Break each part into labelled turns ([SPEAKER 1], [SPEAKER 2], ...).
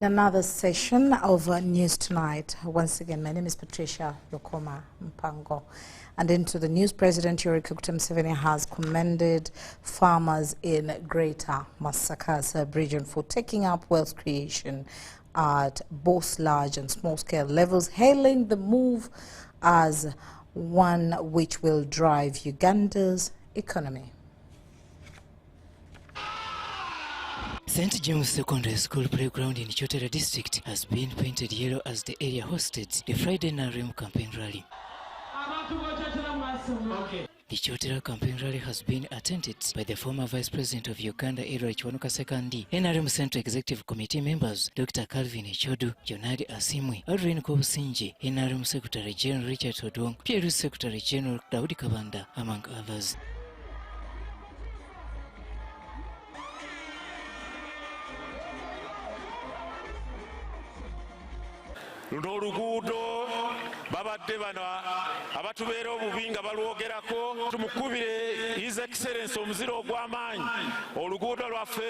[SPEAKER 1] Another session of News Tonight. Once again, my name is Patricia Lukoma Mpango. And into the news, President Yoweri Museveni has commended farmers in Greater Masaka sub-region for taking up wealth creation at both large and small-scale levels, hailing the move as one which will drive Uganda's economy.
[SPEAKER 2] St. James Secondary School playground in Chotera district has been painted yellow as the area hosted the Friday NRM campaign rally. The Chotera campaign rally has been attended by the former Vice President of Uganda, Chiwanuka II, NRM Central Executive Committee members Dr. Calvin Echodu, Jonadi Asimwe, Adrian Kobusinji, NRM Secretary General Richard Odwong, PLU Secretary General Daudi Kabanda, among others.
[SPEAKER 3] Luno oluguudo babadde bano abatubeera obubi nga balwogerako tumukubire His Excellency omuzira ogw'amaanyi oluguudo lwaffe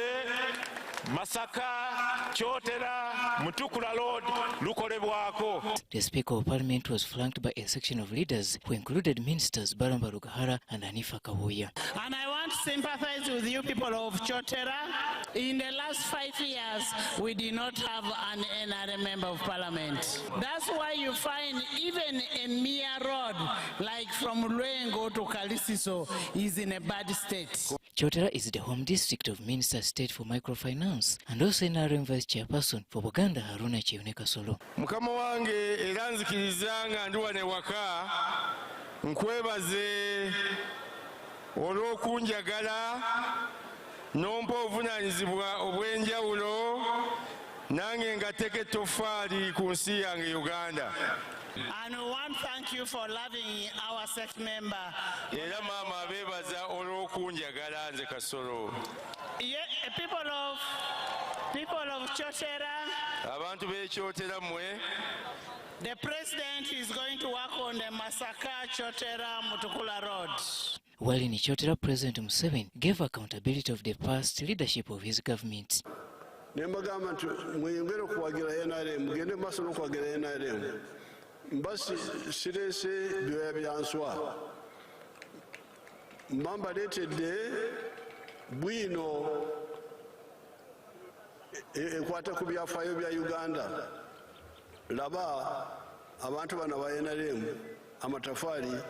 [SPEAKER 3] Masaka Chotera Mutukula Road lukolebwako.
[SPEAKER 2] The Speaker of Parliament was flanked by a section of leaders who included Ministers Baramba Rugahara and Hanifa Kabuya.
[SPEAKER 4] And I want to sympathize with you people of Chotera. In the last 5 years, we did not have an NRM member of Parliament. That's why you find even a mere road, like from Lwengo to Kalisiso, is in a bad state.
[SPEAKER 2] Chotera is the home district of Minister State for Microfinance and also NRM Vice Chairperson for Buganda Haruna Chiuneka Solo.
[SPEAKER 3] Mukama wange era nzikiriza nga ndi wano ewaka nkwebaze olw'okunjagala n'ompa obuvunaanyizibwa obw'enjawulo nange ngateka ettoffaali ku nsi yange Uganda.
[SPEAKER 4] And we want to thank you for loving our sect member.
[SPEAKER 3] Era maama abeebaza olw'okunjagala nze Kasolo.
[SPEAKER 4] People of Chotera.
[SPEAKER 3] Abantu b'ekyotera mmwe.
[SPEAKER 4] The president is going to work on the Masaka Chotera Mutukula Road.
[SPEAKER 2] While in Chotera, President Museveni gave accountability of the past leadership of his government.
[SPEAKER 5] Nembagamba nti mweyongere okuwagira NRM, mugende maaso n'okuwagira NRM. Mbasi sirese byoya byanswa. Mbamba leetedde bwino ekwata ku byafaayo bya Uganda. Laba abantu bano ba NRM amatafaali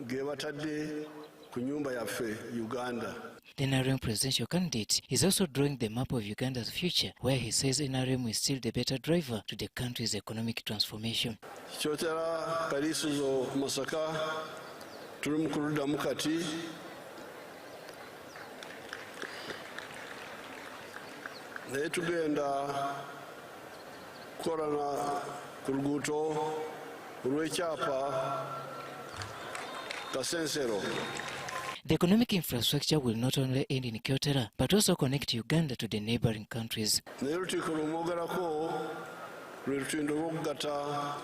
[SPEAKER 5] ge batadde ku nyumba yaffe Uganda.
[SPEAKER 2] The NRM presidential candidate is also drawing the map of Uganda's future, where he says NRM is still the better driver to the country's economic transformation.
[SPEAKER 5] Chotera Kalisizo Masaka tuli mu kuluddamu kati naye tugenda kukolana ku luguudo olw'ekyapa Kasensero.
[SPEAKER 2] The economic infrastructure will not only end in Chotera, but also connect Uganda to the neighboring countries.
[SPEAKER 5] Naye olukiiko lumwogerako lwe lutindo lw'okugatta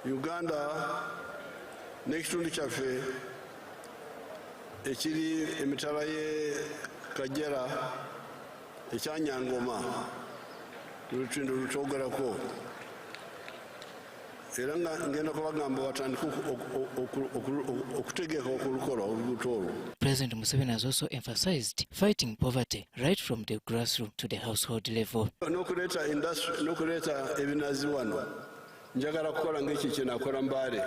[SPEAKER 5] Uganda n'ekitundu kyaffe ekiri emitala y'e Kajjera ekyanyangoma lwe lutindo lutwogerako. Era ngenda kubagamba batandika okutegeeka okulukola oluguudo olwo.
[SPEAKER 2] President Museveni has also emphasized fighting poverty right from the grassroots to the household level.
[SPEAKER 5] N'okuleeta industry n'okuleeta ebinazi wano njagala kukola ng'eki kye nakola Mbale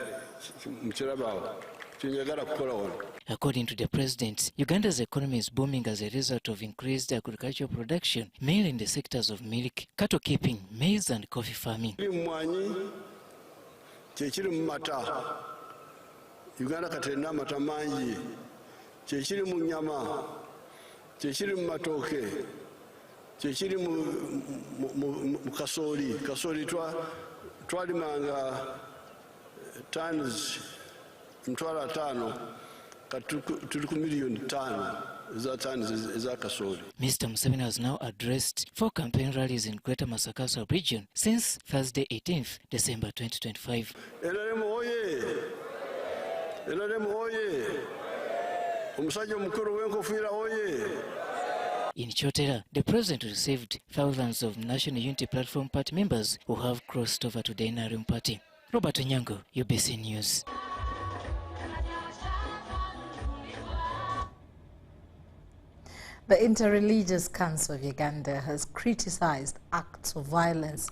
[SPEAKER 5] mu Kirabaawo kye njagala kukola wano.
[SPEAKER 2] According to the president, Uganda's economy is booming as a result of increased agricultural production, mainly in the sectors of milk, cattle keeping, maize and coffee farming.
[SPEAKER 5] Kyekiri mu mata. Uganda kati erina amata mangi. Kyekiri mu nnyama. Kyekiri mu matooke. Kyekiri mu kasooli. Kasooli twalimanga tons 5,000 kati tuli ku miliyoni 5 za tons eza kasooli.
[SPEAKER 2] Mr. Museveni has now addressed 4 campaign rallies in Greater Masaka sub-region since Thursday 18th December 2025.
[SPEAKER 5] NRM oye! NRM oye! Omusajja omukulu w'enkofiira oye!
[SPEAKER 2] In Chotera, the president received thousands of National Unity Platform Party members who have crossed over to the NRM party. Robert Onyango, UBC News.
[SPEAKER 1] The Interreligious Council of Uganda has criticized acts of violence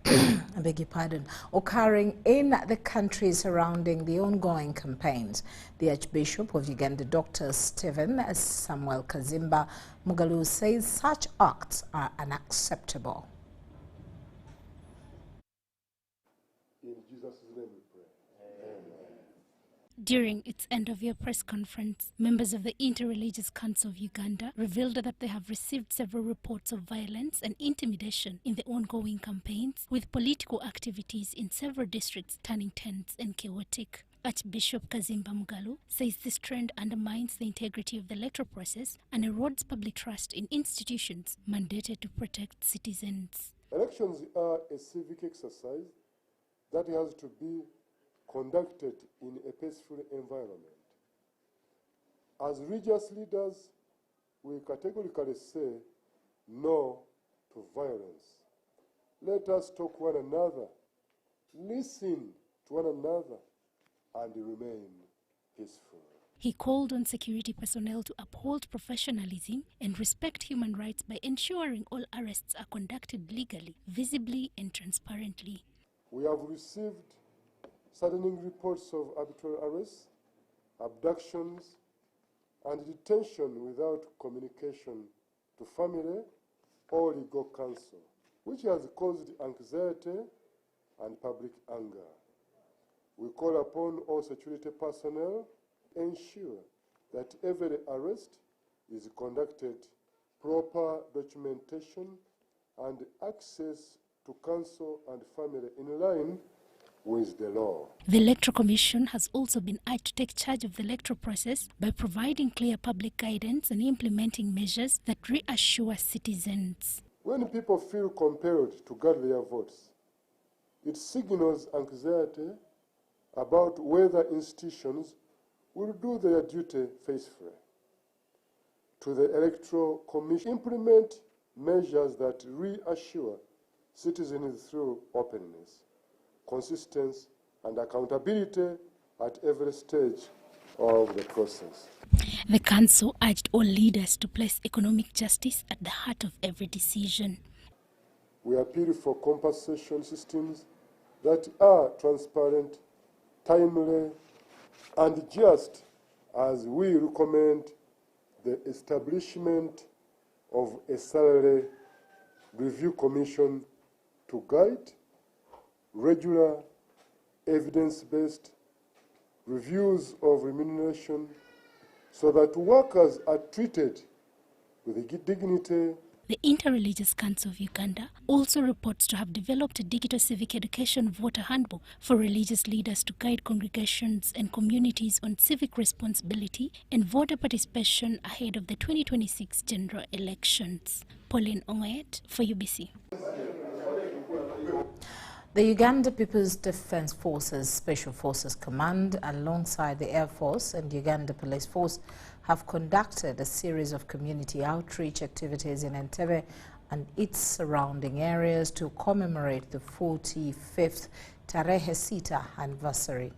[SPEAKER 1] I beg your pardon, occurring in the country surrounding the ongoing campaigns. The Archbishop of Uganda, Dr. Stephen Samuel Kazimba Mugalu, says such acts are unacceptable.
[SPEAKER 6] In Jesus' name we pray. Amen.
[SPEAKER 7] During its end-of-year press conference, members of the Interreligious Council of Uganda revealed that they have received several reports of violence and intimidation in the ongoing campaigns, with political activities in several districts turning tense and chaotic. Archbishop Kazimba Mugalu says this trend undermines the integrity of the electoral process and erodes public trust in institutions mandated to protect citizens.
[SPEAKER 6] Elections are a civic exercise that has to be conducted in a peaceful environment. As religious leaders, we categorically say no to violence. Let us talk one another, listen to one another, and remain peaceful.
[SPEAKER 7] He called on security personnel to uphold professionalism and respect human rights by ensuring all arrests are conducted legally, visibly, and transparently.
[SPEAKER 6] We have received saddening reports of arbitrary arrests, abductions, and detention without communication to family or legal counsel, which has caused anxiety and public anger. We call upon all security personnel to ensure that every arrest is conducted, proper documentation and access to counsel and family in line with the law.
[SPEAKER 7] The Electoral Commission has also been urged to take charge of the electoral process by providing clear public guidance and implementing measures that reassure citizens.
[SPEAKER 6] When people feel compelled to guard their votes, it signals anxiety about whether institutions will do their duty faithfully. To the Electoral Commission, implement measures that reassure citizens through openness, consistency, and accountability at every stage of the process.
[SPEAKER 7] The Council urged all leaders to place economic justice at the heart of every decision.
[SPEAKER 6] We appeal for compensation systems that are transparent, timely, and just, as we recommend the establishment of a salary review commission to guide regular, evidence-based reviews of remuneration so that workers are treated with dignity.
[SPEAKER 7] The Interreligious Council of Uganda also reports to have developed a digital civic education voter handbook for religious leaders to guide congregations and communities on civic responsibility and voter participation ahead of the 2026 general elections. Pauline Ongoyet for UBC.
[SPEAKER 1] The Uganda People's Defence Forces Special Forces Command, alongside the Air Force and Uganda Police Force, have conducted a series of community outreach activities in Entebbe and its surrounding areas to commemorate the 45th Tarehe Sita anniversary.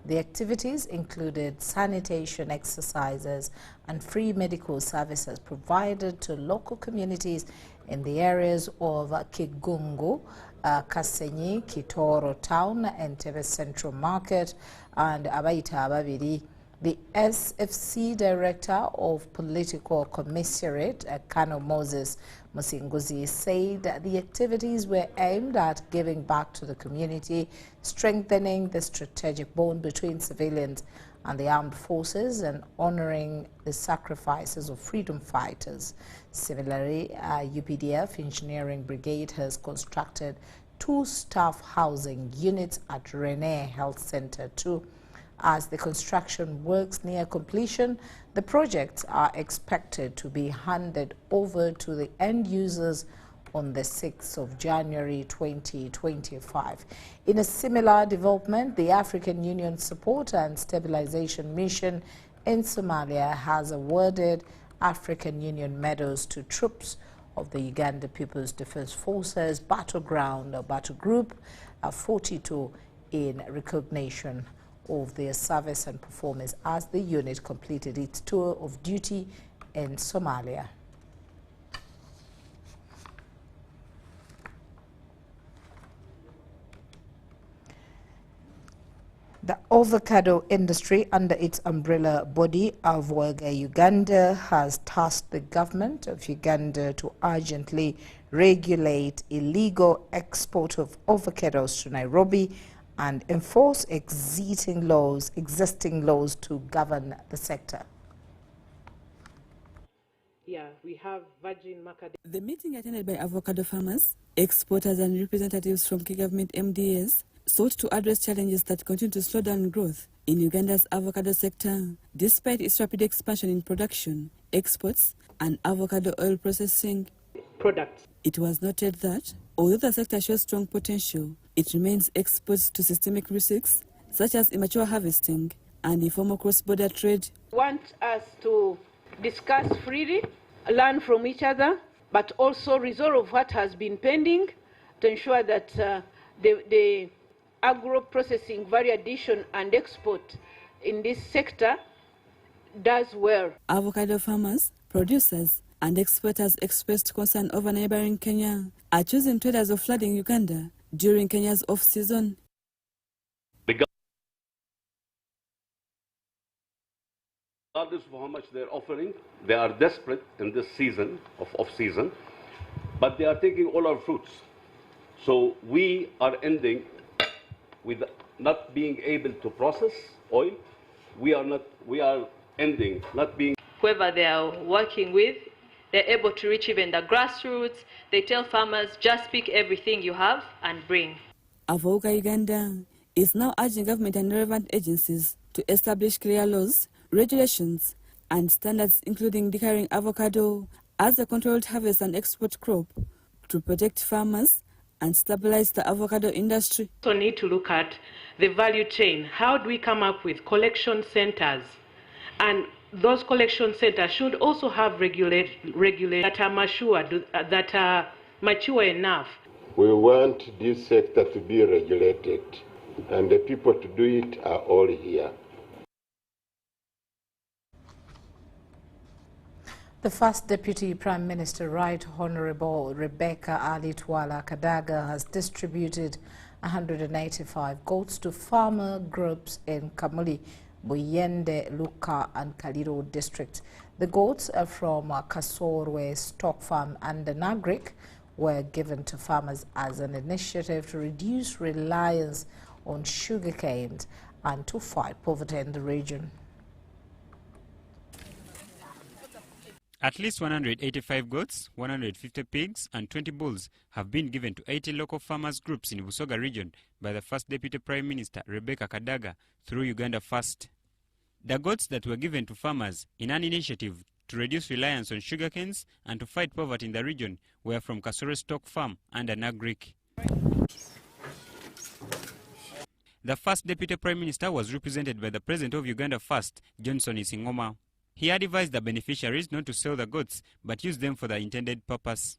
[SPEAKER 1] The activities included sanitation exercises and free medical services provided to local communities in the areas of Kigungu, Kasenyi, Kitoro Town, Entebbe Central Market, and Abaita Ababiri. The SFC Director of Political Commissariat, Kano Moses Musinguzi, said that the activities were aimed at giving back to the community, strengthening the strategic bond between civilians and the armed forces, and honoring the sacrifices of freedom fighters. Similarly, UPDF Engineering Brigade has constructed 2 staff housing units at Rene Health Center too. As the construction works near completion, the projects are expected to be handed over to the end users on the 6th of January 2025. In a similar development, the African Union Support and Stabilization Mission in Somalia has awarded African Union medals to troops of the Uganda People's Defense Forces Battle Group 42 in recognition of their service and performance as the unit completed its tour of duty in Somalia. The avocado industry, under its umbrella body, Avoga Uganda, has tasked the government of Uganda to urgently regulate illegal export of avocados to Nairobi and enforce existing laws to govern the sector.
[SPEAKER 8] Yeah, we have virgin macadamia.
[SPEAKER 9] The meeting attended by avocado farmers, exporters and representatives from key government MDAs sought to address challenges that continue to slow down growth in Uganda's avocado sector, despite its rapid expansion in production, exports, and avocado oil processing
[SPEAKER 8] products.
[SPEAKER 9] It was noted that, although the sector shows strong potential, it remains exposed to systemic risks, such as immature harvesting and informal cross-border trade.
[SPEAKER 8] Want us to discuss freely, learn from each other, but also resolve what has been pending to ensure that the agro-processing, value addition and export in this sector does well.
[SPEAKER 9] Avocado farmers, producers and exporters expressed concern over neighboring Kenya are choosing traders of flooding Uganda during Kenya's off-season.
[SPEAKER 10] Regardless of how much they're offering, they are desperate in this season of off-season, but they are taking all our fruits. So we are ending with not being able to process oil. We are ending not being.
[SPEAKER 11] Whoever they are working with, they're able to reach even the grassroots. They tell farmers, just pick everything you have and bring.
[SPEAKER 9] Avoga Uganda is now urging government and relevant agencies to establish clear laws, regulations, and standards, including declaring avocado as a controlled harvest and export crop to protect farmers and stabilize the avocado industry.
[SPEAKER 8] We also need to look at the value chain. How do we come up with collection centers? And those collection centers should also have regulators that are mature enough.
[SPEAKER 12] We want this sector to be regulated, and the people to do it are all here.
[SPEAKER 1] The first Deputy Prime Minister, Right Honourable Rebecca Ali-Twala Kadaga, has distributed 185 goats to farmer groups in Kamuli, Buyende, Luka and Kaliro districts. The goats are from Kasorwe Stock Farm and the Nagrik were given to farmers as an initiative to reduce reliance on sugarcane and to fight poverty in the region.
[SPEAKER 13] At least 185 goats, 150 pigs and 20 bulls have been given to 80 local farmers groups in Busoga region by the first Deputy Prime Minister Rebecca Kadaga through Uganda First. The goats that were given to farmers in an initiative to reduce reliance on sugarcanes and to fight poverty in the region were from Kasore Stock Farm and Anagrik. The first Deputy Prime Minister was represented by the President of Uganda First, Johnson Isingoma. He advised the beneficiaries not to sell the goats, but use them for the intended purpose.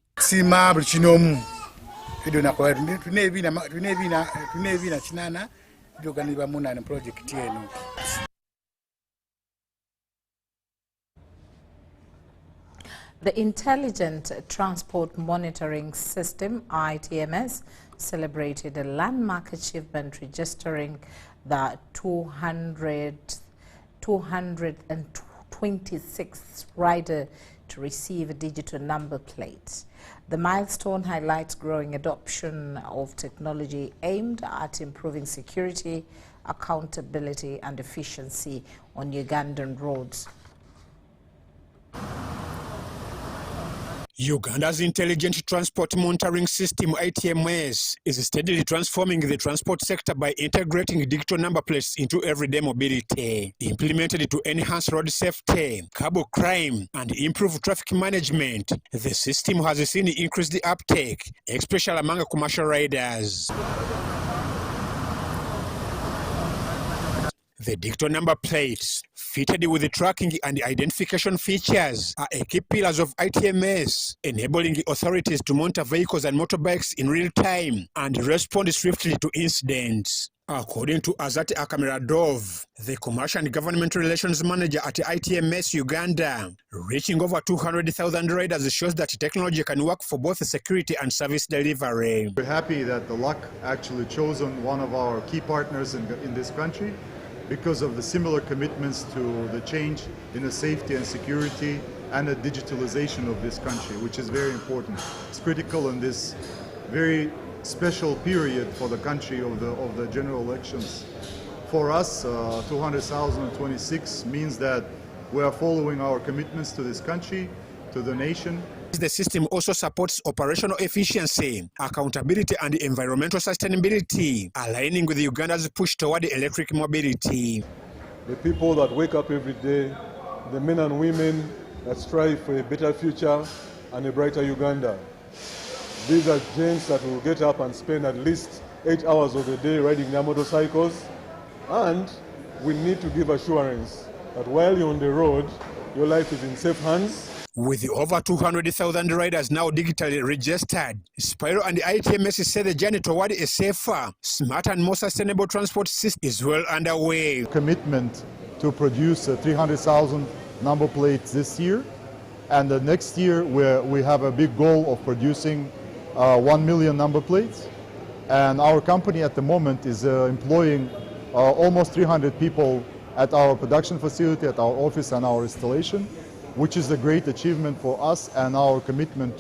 [SPEAKER 14] The
[SPEAKER 1] Intelligent Transport Monitoring System, ITMS, celebrated a landmark achievement, registering the 226th rider to receive a digital number plate. The milestone highlights growing adoption of technology aimed at improving security, accountability and efficiency on Ugandan roads.
[SPEAKER 15] Uganda's Intelligent Transport Monitoring System, ITMS, is steadily transforming the transport sector by integrating digital number plates into everyday mobility. Implemented to enhance road safety, curb crime, and improve traffic management, the system has seen increased uptake, especially among commercial riders. The dicto number plates, fitted with the tracking and identification features, are a key pillars of ITMS, enabling authorities to monitor vehicles and motorbikes in real time and respond swiftly to incidents. According to Azati Akamiradov, the Commercial and Government Relations Manager at ITMS Uganda, reaching over 200,000 riders shows that technology can work for both security and service delivery.
[SPEAKER 16] We're happy that the LUC actually chosen one of our key partners in this country because of the similar commitments to the change in the safety and security and the digitalization of this country, which is very important. It's critical in this very special period for the country of the general elections. For us, 200,026 means that we are following our commitments to this country, to the nation.
[SPEAKER 15] The system also supports operational efficiency, accountability and environmental sustainability, aligning with Uganda's push toward electric mobility.
[SPEAKER 6] The people that wake up every day, the men and women that strive for a better future and a brighter Uganda. These are gents that will get up and spend at least 8 hours of the day riding their motorcycles, and we need to give assurance that while you're on the road, your life is in safe hands.
[SPEAKER 15] With over 200,000 riders now digitally registered, Spiro and ITMS say the journey toward a safer, smarter and more sustainable transport system is well underway.
[SPEAKER 16] Commitment to produce 300,000 number plates this year, and the next year we have a big goal of producing 1 million number plates. And our company at the moment is employing almost 300 people at our production facility, at our office and our installation, which is a great achievement for us and our commitment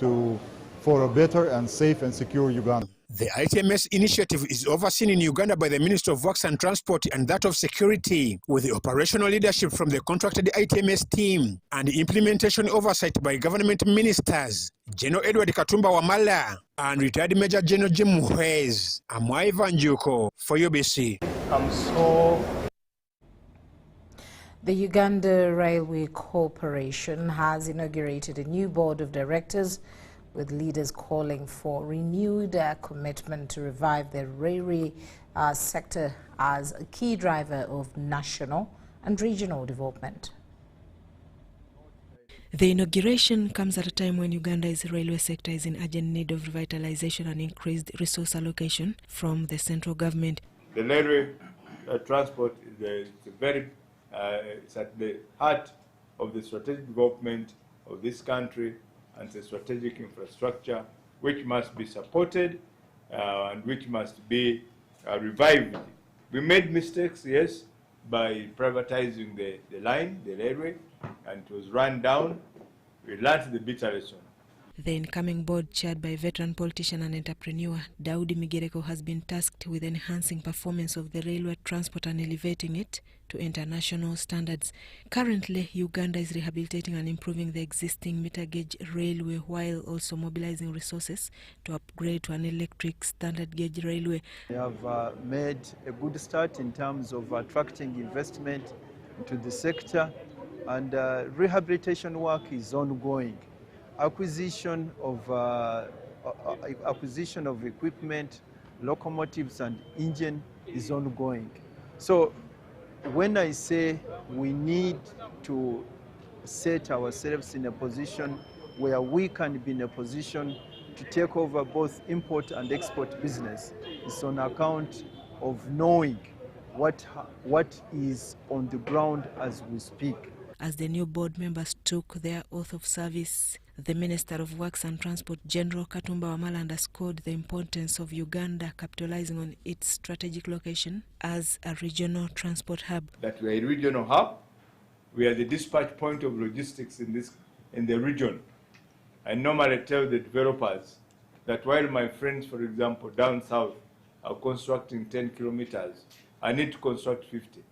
[SPEAKER 16] for a better and safe and secure Uganda.
[SPEAKER 15] The ITMS initiative is overseen in Uganda by the Ministry of Works and Transport and that of Security, with the operational leadership from the contracted ITMS team and implementation oversight by government ministers, General Edward Katumba Wamala and retired Major General Jim Muhwez. Amwai Vanjuko for UBC.
[SPEAKER 1] The Uganda Railway Corporation has inaugurated a new board of directors, with leaders calling for renewed commitment to revive the railway sector as a key driver of national and regional development.
[SPEAKER 17] The inauguration comes at a time when Uganda's railway sector is in urgent need of revitalization and increased resource allocation from the central government.
[SPEAKER 18] The railway transport is it's at the heart of the strategic development of this country, and the strategic infrastructure which must be supported and which must be revived. We made mistakes, yes, by privatizing the line, the railway, and it was run down. We learned the bitter lesson.
[SPEAKER 17] The incoming board, chaired by veteran politician and entrepreneur Daudi Migereko, has been tasked with enhancing performance of the railway transport and elevating it to international standards. Currently, Uganda is rehabilitating and improving the existing meter gauge railway while also mobilizing resources to upgrade to an electric standard gauge railway.
[SPEAKER 19] We have made a good start in terms of attracting investment into the sector, and rehabilitation work is ongoing. Acquisition of equipment, locomotives and engine is ongoing. So when I say we need to set ourselves in a position where we can be in a position to take over both import and export business, it's on account of knowing what is on the ground as we speak.
[SPEAKER 17] As the new board members took their oath of service, the Minister of Works and Transport, General Katumba Wamala, underscored the importance of Uganda capitalizing on its strategic location as a regional transport hub.
[SPEAKER 18] That we are a regional hub, we are the dispatch point of logistics in the region. I normally tell the developers that while my friends, for example, down south are constructing 10 kilometers, I need to construct 50.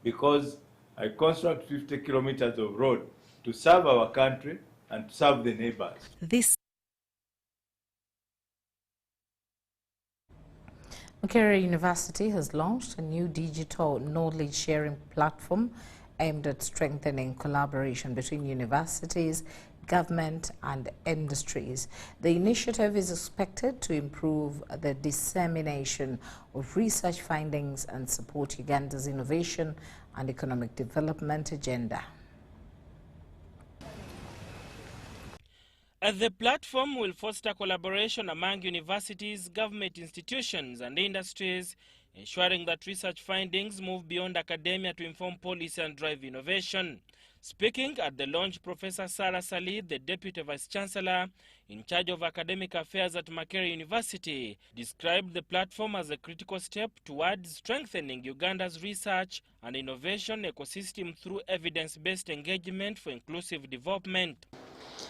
[SPEAKER 18] Because I construct 50 kilometers of road to serve our country and to serve the neighbors.
[SPEAKER 1] Makerere University has launched a new digital knowledge sharing platform aimed at strengthening collaboration between universities, government and industries. The initiative is expected to improve the dissemination of research findings and support Uganda's innovation and economic development agenda.
[SPEAKER 20] The platform will foster collaboration among universities, government institutions and industries, ensuring that research findings move beyond academia to inform policy and drive innovation. Speaking at the launch, Professor Sarah Salid, the Deputy Vice-Chancellor in charge of academic affairs at Makerere University, described the platform as a critical step towards strengthening Uganda's research and innovation ecosystem through evidence-based engagement for inclusive development.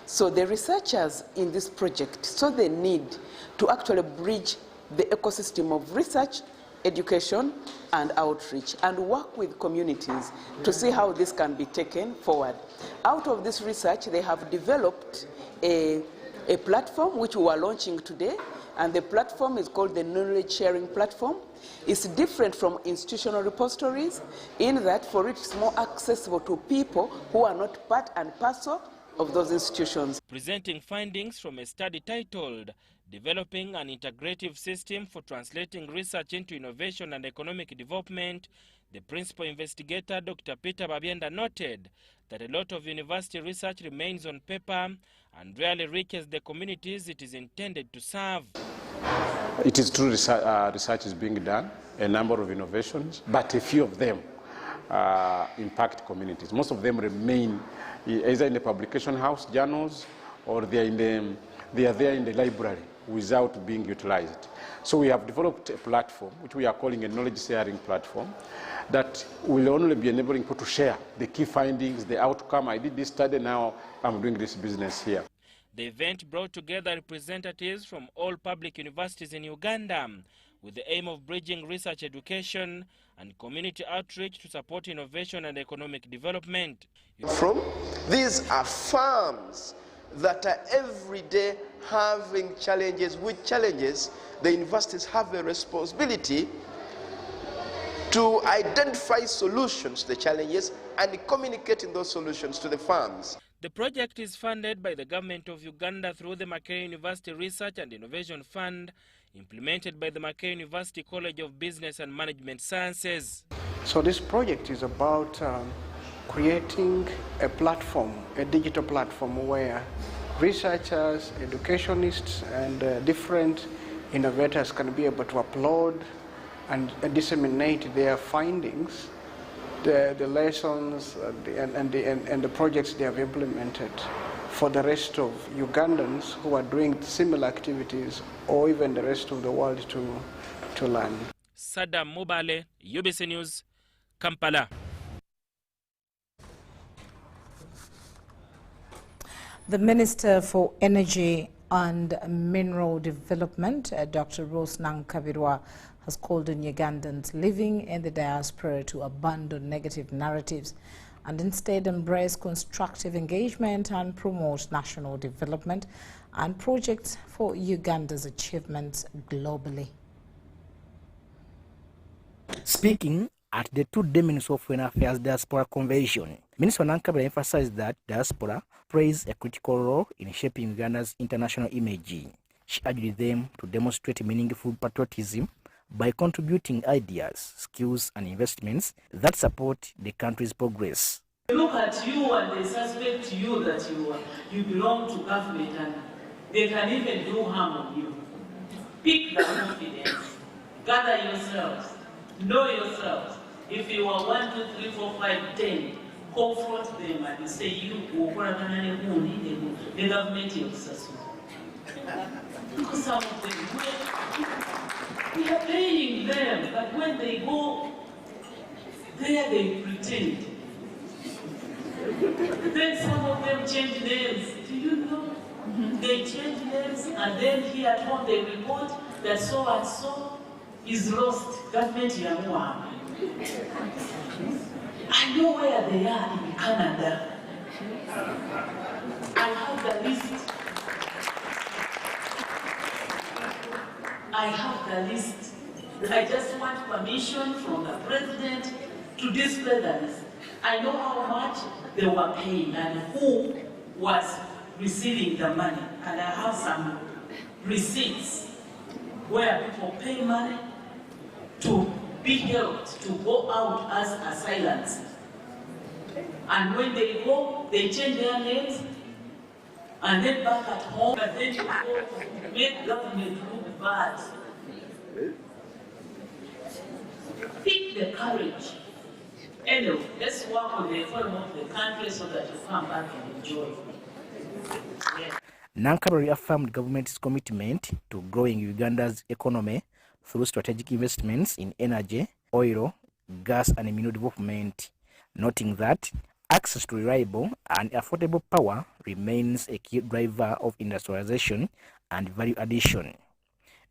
[SPEAKER 21] So the researchers in this project saw the need to actually bridge the ecosystem of research, education and outreach and work with communities to see how this can be taken forward. Out of this research, they have developed a platform which we are launching today, and the platform is called the Knowledge Sharing Platform. It's different from institutional repositories in that for it it's more accessible to people who are not part and parcel of those institutions.
[SPEAKER 20] Presenting findings from a study titled Developing an Integrative System for Translating Research into Innovation and Economic Development, the principal investigator, Dr. Peter Babyenda, noted that a lot of university research remains on paper and rarely reaches the communities it is intended to serve.
[SPEAKER 22] It is true research is being done, a number of innovations, but a few of them impact communities. Most of them remain either in the publication house, journals, or they are there in the library without being utilized. So we have developed a platform, which we are calling a knowledge sharing platform, that will only be enabling people to share the key findings, the outcome. I did this study, now I'm doing this business here.
[SPEAKER 20] The event brought together representatives from all public universities in Uganda with the aim of bridging research education and community outreach to support innovation and economic development.
[SPEAKER 23] These are farms that are every day having challenges. With challenges, the universities have a responsibility to identify solutions to the challenges and communicating those solutions to the farms.
[SPEAKER 20] The project is funded by the Government of Uganda through the Makerere University Research and Innovation Fund, implemented by the Makerere University College of Business and Management Sciences.
[SPEAKER 24] So this project is about creating a platform, a digital platform where researchers, educationists and different innovators can be able to upload and disseminate their findings, the lessons and the projects they have implemented for the rest of Ugandans who are doing similar activities, or even the rest of the world to learn.
[SPEAKER 20] Sadam Mubale, UBC News, Kampala.
[SPEAKER 1] The Minister for Energy and Mineral Development, Dr. Rose Nankabirwa, has called on Ugandans living in the diaspora to abandon negative narratives and instead embrace constructive engagement and promote national development and projects for Uganda's achievements globally.
[SPEAKER 25] Speaking at the two-day Ministry of Foreign Affairs Diaspora Convention, Minister Nankabirwa emphasized that diaspora plays a critical role in shaping Uganda's international image. She urged them to demonstrate meaningful patriotism by contributing ideas, skills and investments that support the country's progress.
[SPEAKER 26] They look at you and they suspect you that you belong to government, and they can even do harm on you. Pick the confidence, gather yourselves, know yourselves. If you are 1, 2, 3, 4, 5, 10, confront them and say you the government is because some of them we are paying them, but when they go there they pretend. Then some of them change names. Do you know? They change names and then here at home they report that so and so is lost. Government Yamuam. I know where they are in Canada. I have the list. I have the list. I just want permission from the president to display the list. I know how much they were paying and who was receiving the money, and I have some receipts where people pay money to be helped to go out as asylants. And when they go, they change their names, and then back at home, but then you go to make government look bad. Pick the courage. Anyway, let's work on the economy of the country so that you come back and enjoy. Yeah.
[SPEAKER 25] Nankaba reaffirmed government's commitment to growing Uganda's economy through strategic investments in energy, oil, gas and mineral development, noting that access to reliable and affordable power remains a key driver of industrialization and value addition.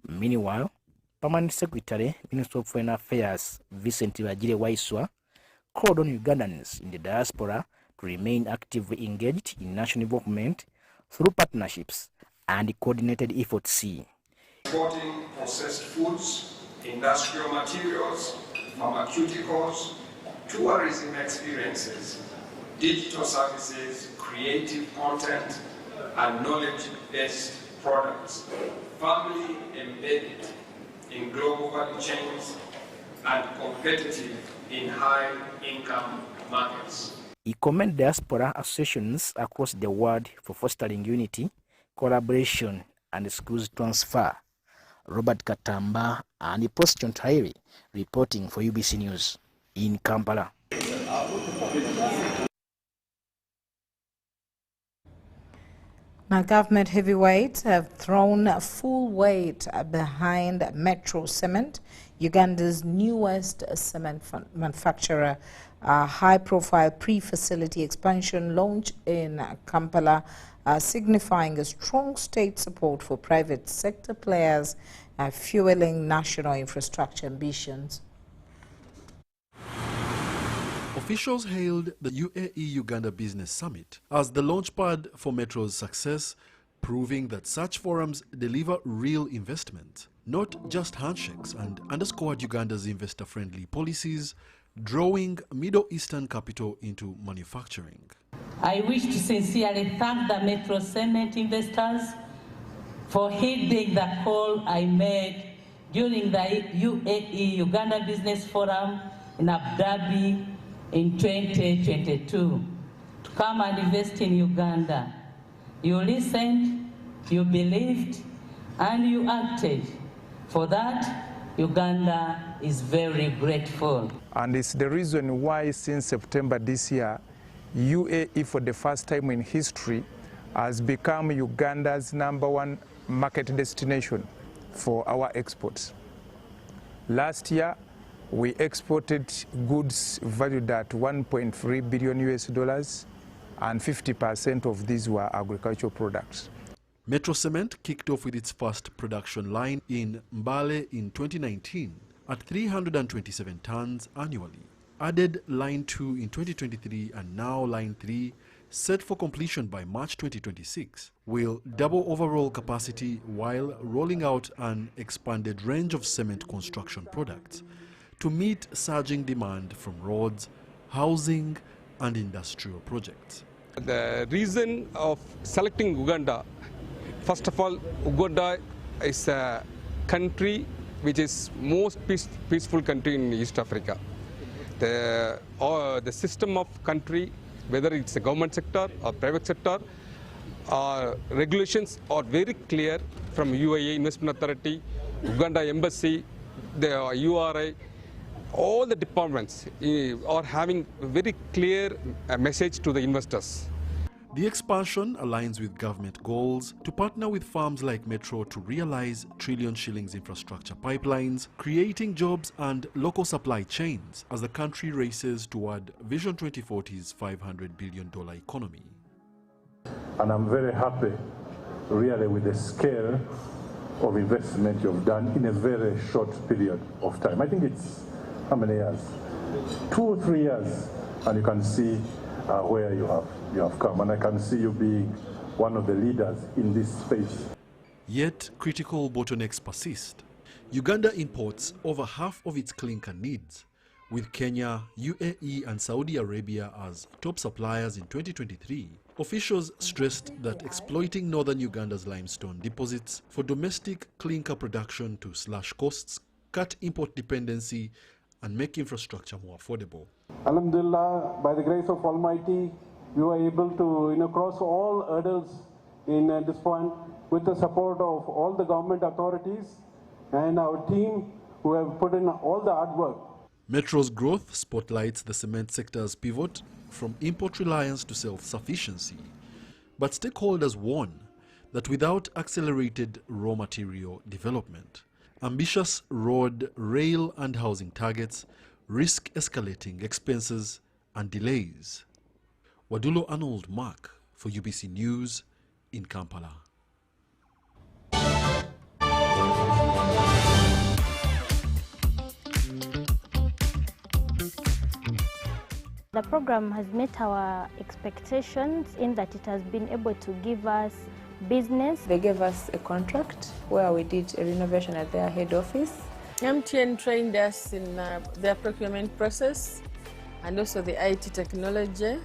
[SPEAKER 25] Meanwhile, Permanent Secretary, Minister of Foreign Affairs, Vincent Bagire Waiswa, called on Ugandans in the diaspora to remain actively engaged in national development through partnerships and coordinated efforts.
[SPEAKER 2] Exporting processed foods, industrial materials, pharmaceuticals, tourism experiences, digital services, creative content, and knowledge-based products, firmly embedded in global value chains and competitive in high-income markets.
[SPEAKER 25] He commended diaspora associations across the world for fostering unity, collaboration, and skills transfer. Robert Katamba and Patricia Lukoma reporting for UBC News in Kampala.
[SPEAKER 1] Now, government heavyweights have thrown full weight behind Metro Cement, Uganda's newest cement manufacturer. A high-profile pre-facility expansion launch in Kampala, signifying a strong state support for private sector players, fueling national infrastructure ambitions.
[SPEAKER 3] Officials hailed the UAE-Uganda Business Summit as the launchpad for Metro's success, proving that such forums deliver real investment, not just handshakes, and underscored Uganda's investor-friendly policies, drawing Middle Eastern capital into manufacturing.
[SPEAKER 26] I wish to sincerely thank the Metro Cement investors for heeding the call I made during the UAE-Uganda Business Forum in Abu Dhabi in 2022 to come and invest in Uganda. You listened, you believed, and you acted. For that, Uganda is very grateful.
[SPEAKER 4] And it's the reason why since September this year, UAE for the first time in history has become Uganda's #1 market destination for our exports. Last year, we exported goods valued at $1.3 billion and 50% of these were agricultural products.
[SPEAKER 3] Metro Cement kicked off with its first production line in Mbale in 2019 at 327 tons annually. Added Line 2 in 2023 and now Line 3, set for completion by March 2026, will double overall capacity while rolling out an expanded range of cement construction products to meet surging demand from roads, housing, and industrial projects.
[SPEAKER 5] The reason of selecting Uganda, first of all, Uganda is a country which is most peaceful country in East Africa. The system of country, whether it's the government sector or private sector, regulations are very clear from UAE Investment Authority, Uganda Embassy, the URI. All the departments are having a very clear message to the investors.
[SPEAKER 3] The expansion aligns with government goals to partner with firms like Metro to realize trillion shillings infrastructure pipelines, creating jobs and local supply chains as the country races toward Vision 2040's $500 billion economy.
[SPEAKER 7] And I'm very happy, really, with the scale of investment you've done in a very short period of time. I think it's how many years? 2 or 3 years, and you can see where you have come, and I can see you being one of the leaders in this space.
[SPEAKER 3] Yet critical bottlenecks persist. Uganda imports over half of its clinker needs, With Kenya, UAE and Saudi Arabia as top suppliers in 2023, officials stressed that exploiting northern Uganda's limestone deposits for domestic clinker production to slash costs, cut import dependency, and make infrastructure more affordable.
[SPEAKER 8] Alhamdulillah, by the grace of Almighty, we were able to cross all hurdles in this point with the support of all the government authorities and our team who have put in all the hard work.
[SPEAKER 3] Metro's growth spotlights the cement sector's pivot from import reliance to self-sufficiency. But stakeholders warn that without accelerated raw material development, ambitious road, rail and housing targets risk escalating expenses and delays. Wadulo Arnold Mark for UBC News in Kampala.
[SPEAKER 9] The program has met our expectations in that it has been able to give us business.
[SPEAKER 10] They gave us a contract where we did a renovation at their head office. MTN trained us in their procurement process and also the IT technology.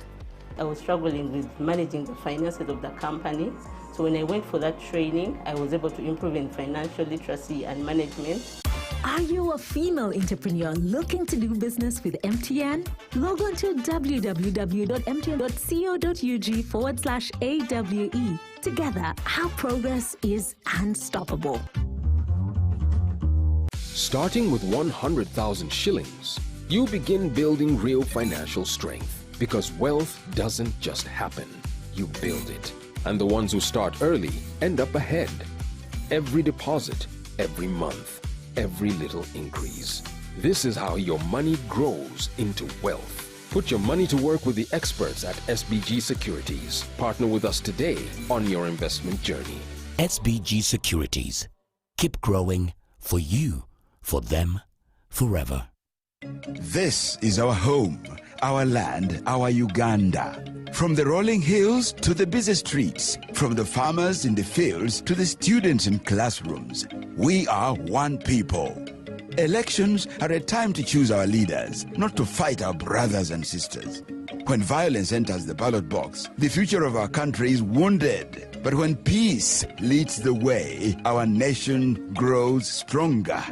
[SPEAKER 11] I was struggling with managing the finances of the company. So when I went for that training, I was able to improve in financial literacy and management.
[SPEAKER 12] Are you a female entrepreneur looking to do business with MTN? Log on to www.mtn.co.ug/AWE. Together, our progress is unstoppable.
[SPEAKER 13] Starting with 100,000 shillings, you begin building real financial strength, because wealth doesn't just happen, you build it. And the ones who start early end up ahead. Every deposit, every month, every little increase. This is how your money grows into wealth. Put your money to work with the experts at SBG Securities. Partner with us today on your investment journey.
[SPEAKER 27] SBG Securities. Keep growing for you, for them, forever.
[SPEAKER 28] This is our home, our land, our Uganda. From the rolling hills to the busy streets, from the farmers in the fields to the students in classrooms, we are one people. Elections are a time to choose our leaders, not to fight our brothers and sisters. When violence enters the ballot box, the future of our country is wounded. But when peace leads the way, our nation grows stronger.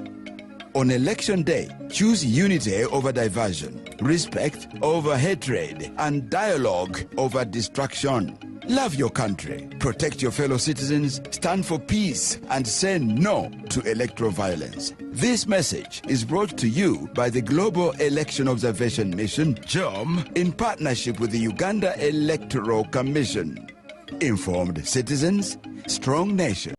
[SPEAKER 28] On election day, choose unity over diversion, respect over hatred, and dialogue over distraction. Love your country, protect your fellow citizens, stand for peace, and say no to electoral violence. This message is brought to you by the Global Election Observation Mission, GEOM, in partnership with the Uganda Electoral Commission. Informed citizens, strong nation.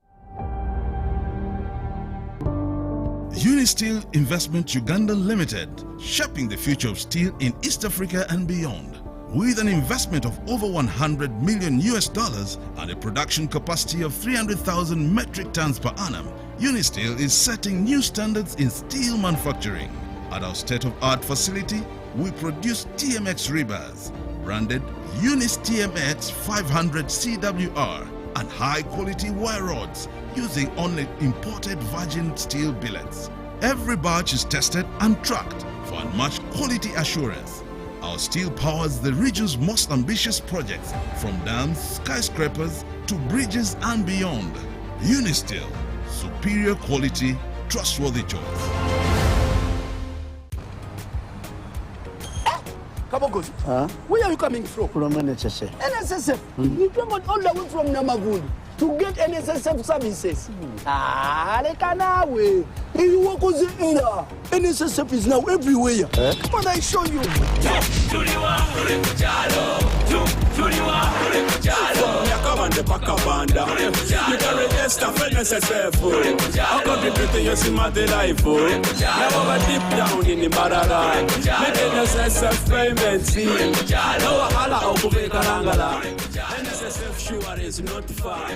[SPEAKER 29] Unisteel Investment Uganda Limited, shaping the future of steel in East Africa and beyond. With an investment of over $100 million and a production capacity of 300,000 metric tons per annum, Unisteel is setting new standards in steel manufacturing. At our state-of-art facility, we produce TMX rebars, branded Unis TMX 500 CWR, and high-quality wire rods using only imported virgin steel billets. Every batch is tested and tracked for unmatched quality assurance. Our steel powers the region's most ambitious projects, from dams, skyscrapers, to bridges and beyond. Unisteel, superior quality, trustworthy choice.
[SPEAKER 30] Kabogozi, where are you coming from?
[SPEAKER 25] From NSSF.
[SPEAKER 30] NSSF? You traveled all the way from Namagundi to get NSSF services. Lekanawe. You walk on the era. NSSF is now everywhere. Come on, I show you.
[SPEAKER 31] Yakabande pakabanda. You can register for NSSF. I'll contribute to your Simate life. Never deep down in the Barara. Make NSSF payments. No wahala okubekalangala. NSSF sure is not far.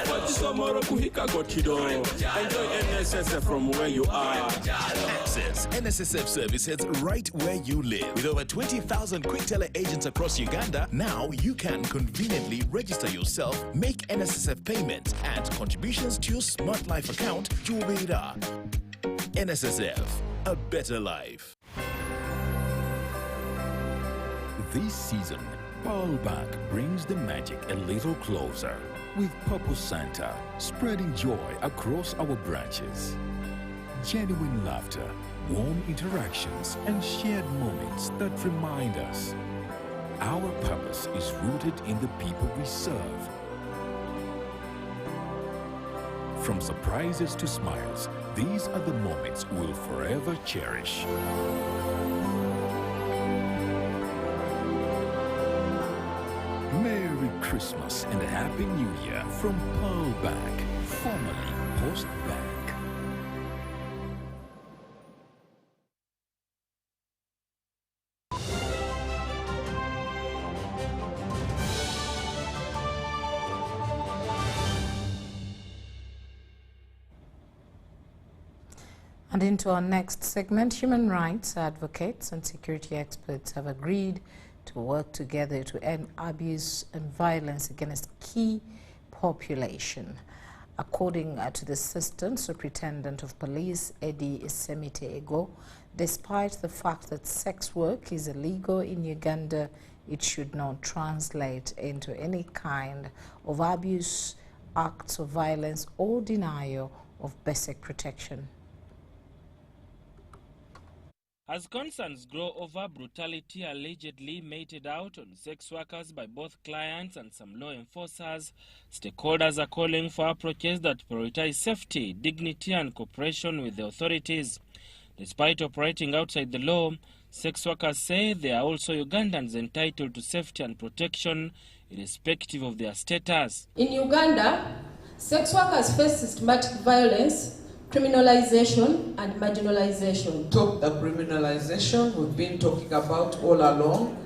[SPEAKER 31] But tomorrow kuhika gochido. Enjoy NSSF from where you are.
[SPEAKER 32] Access NSSF services right where you live. With over 20,000 quick teller agents across Uganda, now you can conveniently register yourself, make NSSF payments, and contributions to your Smart Life account to Ubira. NSSF, a better life. This season, Pearl Bank brings the magic a little closer with Purpose Center, spreading joy across our branches. Genuine laughter, warm interactions, and shared moments that remind us our purpose is rooted in the people we serve. From surprises to smiles, these are the moments we'll forever cherish. Merry Christmas and a Happy New Year from Pearl Bank, formerly Post Bank.
[SPEAKER 1] And into our next segment, human rights advocates and security experts have agreed to work together to end abuse and violence against key population. According to the Assistant Superintendent of Police, Eddie Semitego, despite the fact that sex work is illegal in Uganda, it should not translate into any kind of abuse, acts of violence, or denial of basic protection.
[SPEAKER 6] As concerns grow over brutality allegedly meted out on sex workers by both clients and some law enforcers, stakeholders are calling for approaches that prioritize safety, dignity, and cooperation with the authorities. Despite operating outside the law, sex workers say they are also Ugandans entitled to safety and protection, irrespective of their status.
[SPEAKER 14] In Uganda, sex workers face systematic violence, criminalization and marginalization.
[SPEAKER 15] The criminalization we've been talking about all along.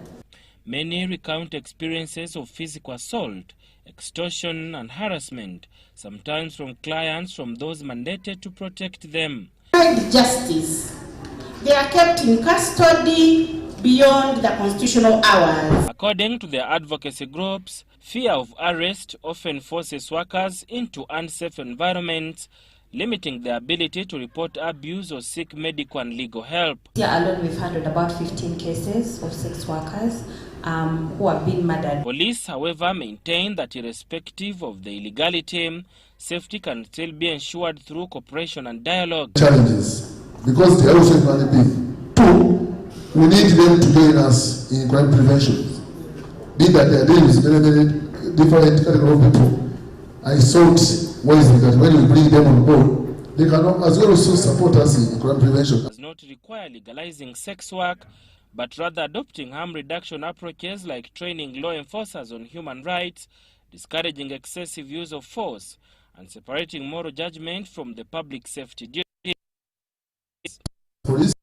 [SPEAKER 6] Many recount experiences of physical assault, extortion and harassment, sometimes from clients from those mandated to protect them.
[SPEAKER 16] Justice. They are kept in custody beyond the constitutional hours.
[SPEAKER 6] According to their advocacy groups, fear of arrest often forces workers into unsafe environments, limiting their ability to report abuse or seek medical and legal help.
[SPEAKER 16] Here alone we've handled about 15 cases of sex workers who have been murdered.
[SPEAKER 6] Police, however, maintain that irrespective of the illegality, safety can still be ensured through cooperation and dialogue.
[SPEAKER 17] Challenges, because they are also human beings. Two, we need them to join us in crime prevention. Be that they are dealing with many different categories of people. I thought wisely that when we bring them on board, they can as well also support us in crime prevention.
[SPEAKER 6] Does not require legalizing sex work, but rather adopting harm reduction approaches like training law enforcers on human rights, discouraging excessive use of force, and separating moral judgment from the public safety duties.
[SPEAKER 17] For instance,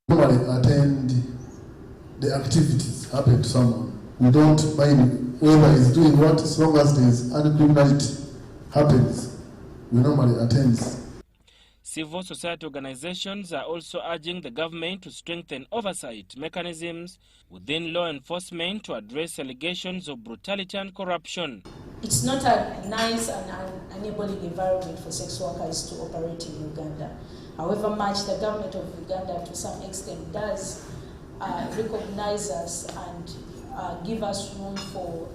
[SPEAKER 17] we normally attend the activities happen to someone. We don't mind whoever is doing what, as long as there is any criminality happens, we normally attend.
[SPEAKER 6] Civil society organizations are also urging the government to strengthen oversight mechanisms within law enforcement to address allegations of brutality and corruption.
[SPEAKER 16] It's not a nice and enabling environment for sex workers to operate in Uganda. However much the government of Uganda to some extent does recognize us and give us room for,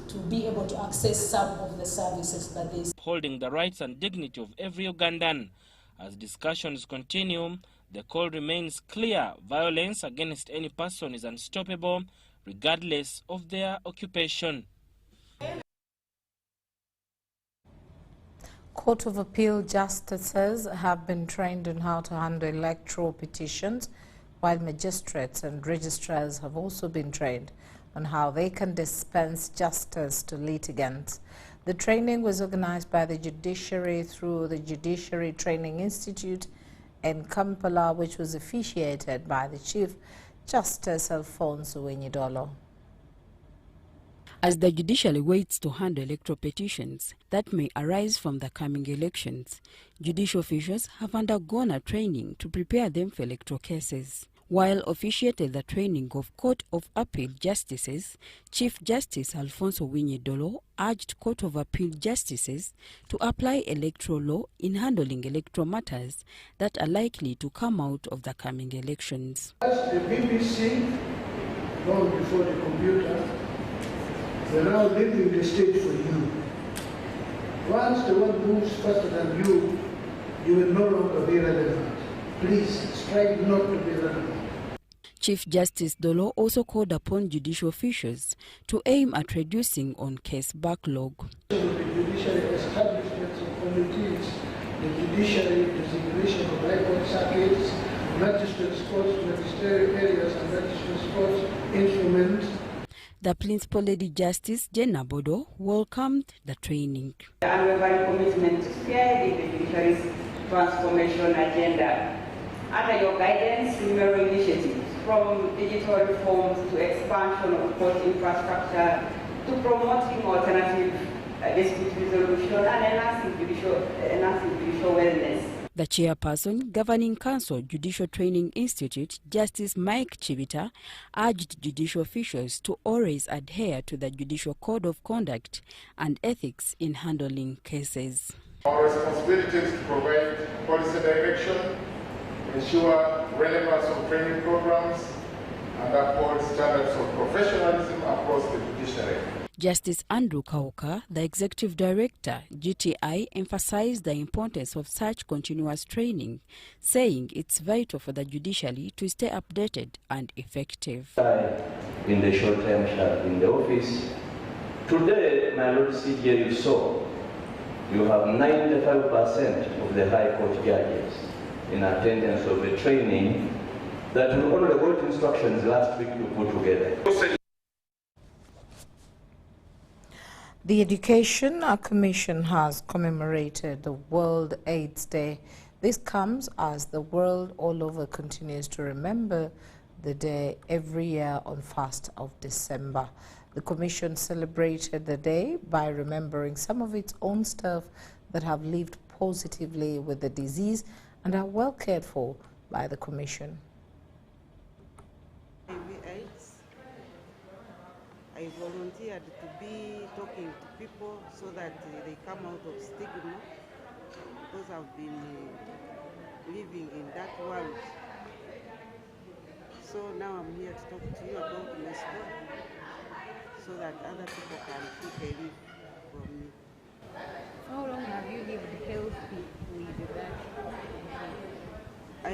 [SPEAKER 16] to be able to access some of the services that they...
[SPEAKER 6] Holding the rights and dignity of every Ugandan. As discussions continue, the call remains clear. Violence against any person is unstoppable, regardless of their occupation.
[SPEAKER 1] Court of Appeal justices have been trained on how to handle electoral petitions, while magistrates and registrars have also been trained on how they can dispense justice to litigants. The training was organized by the judiciary through the Judiciary Training Institute in Kampala, which was officiated by the Chief Justice Alfonso Wenyidolo.
[SPEAKER 18] As the judiciary waits to handle electoral petitions that may arise from the coming elections, judicial officials have undergone a training to prepare them for electoral cases. While officiating the training of Court of Appeal Justices, Chief Justice Alfonso Winyedolo urged Court of Appeal Justices to apply electoral law in handling electoral matters that are likely to come out of the coming elections.
[SPEAKER 2] As the BBC, long before the computer, they're now leaving the stage for you. Once the one moves faster than you, you will no longer be relevant. Please strive not to be relevant.
[SPEAKER 18] Chief Justice Dolo also called upon judicial officials to aim at reducing on-case backlog.
[SPEAKER 2] The judiciary establishments of committees, the judiciary designation of high court circuits, magistrates' courts, magisterial areas, and magistrates' courts instruments.
[SPEAKER 18] The Principal Lady Justice Jenna Bodo welcomed the training.
[SPEAKER 4] The unwavering commitment to steer the judiciary's transformation agenda. Under your guidance, numerous initiatives from digital reforms to expansion of court infrastructure to promoting alternative dispute resolution and enhancing judicial wellness.
[SPEAKER 18] The chairperson, Governing Council Judicial Training Institute, Justice Mike Chibita, urged judicial officials to always adhere to the Judicial Code of Conduct and ethics in handling cases.
[SPEAKER 5] Our responsibility is to provide policy direction, ensure relevance of training programs, and uphold standards of professionalism across the judiciary.
[SPEAKER 18] Justice Andrew Kauka, the Executive Director, GTI, emphasized the importance of such continuous training, saying it's vital for the judiciary to stay updated and effective.
[SPEAKER 7] In the short time in the office, today, my Lord CJ, you saw, you have 95% of the High Court judges in attendance of the training that we only got instructions last week to put together.
[SPEAKER 1] The Education Commission has commemorated the World AIDS Day. This comes as the world all over continues to remember the day every year on 1st of December. The Commission celebrated the day by remembering some of its own staff that have lived positively with the disease and are well cared for by the Commission.
[SPEAKER 8] I volunteered to be talking to people so that they come out of stigma, because I've been living in that world. So now I'm here to talk to you about my story so that other people can take a leaf from me.
[SPEAKER 19] How long have you lived healthy with that?
[SPEAKER 8] I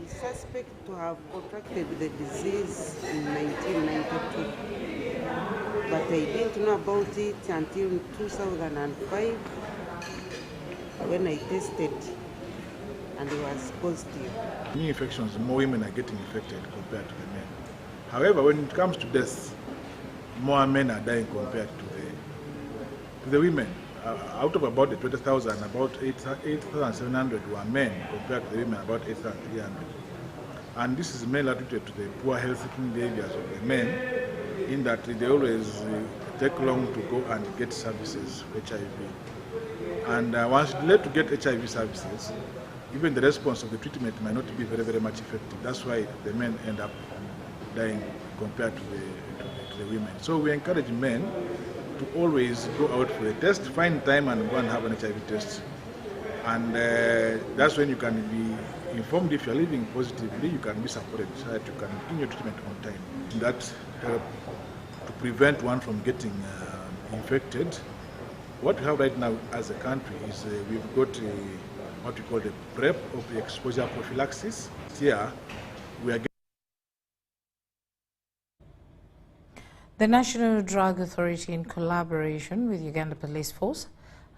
[SPEAKER 8] suspect to have contracted the disease in 1992, but I didn't know about it until 2005 when I tested and it was positive.
[SPEAKER 20] New infections, more women are getting infected compared to the men. However, when it comes to deaths, more men are dying compared to the women. Out of about the 20,000, about 8,700 were men compared to the women, about 8,300. And this is mainly attributed to the poor health behaviors of the men, in that they always take long to go and get services for HIV. And once delayed to get HIV services, even the response of the treatment might not be very, very much effective. That's why the men end up dying compared to the women. So we encourage men to always go out for a test, find time and go and have an HIV test. And that's when you can be informed if you're living positively, you can be supported so that you can begin your treatment on time. That helps to prevent one from getting infected. What we have right now as a country is we've got what we call the PrEP, of the exposure prophylaxis. Here, we are
[SPEAKER 1] The National Drug Authority, in collaboration with Uganda Police Force,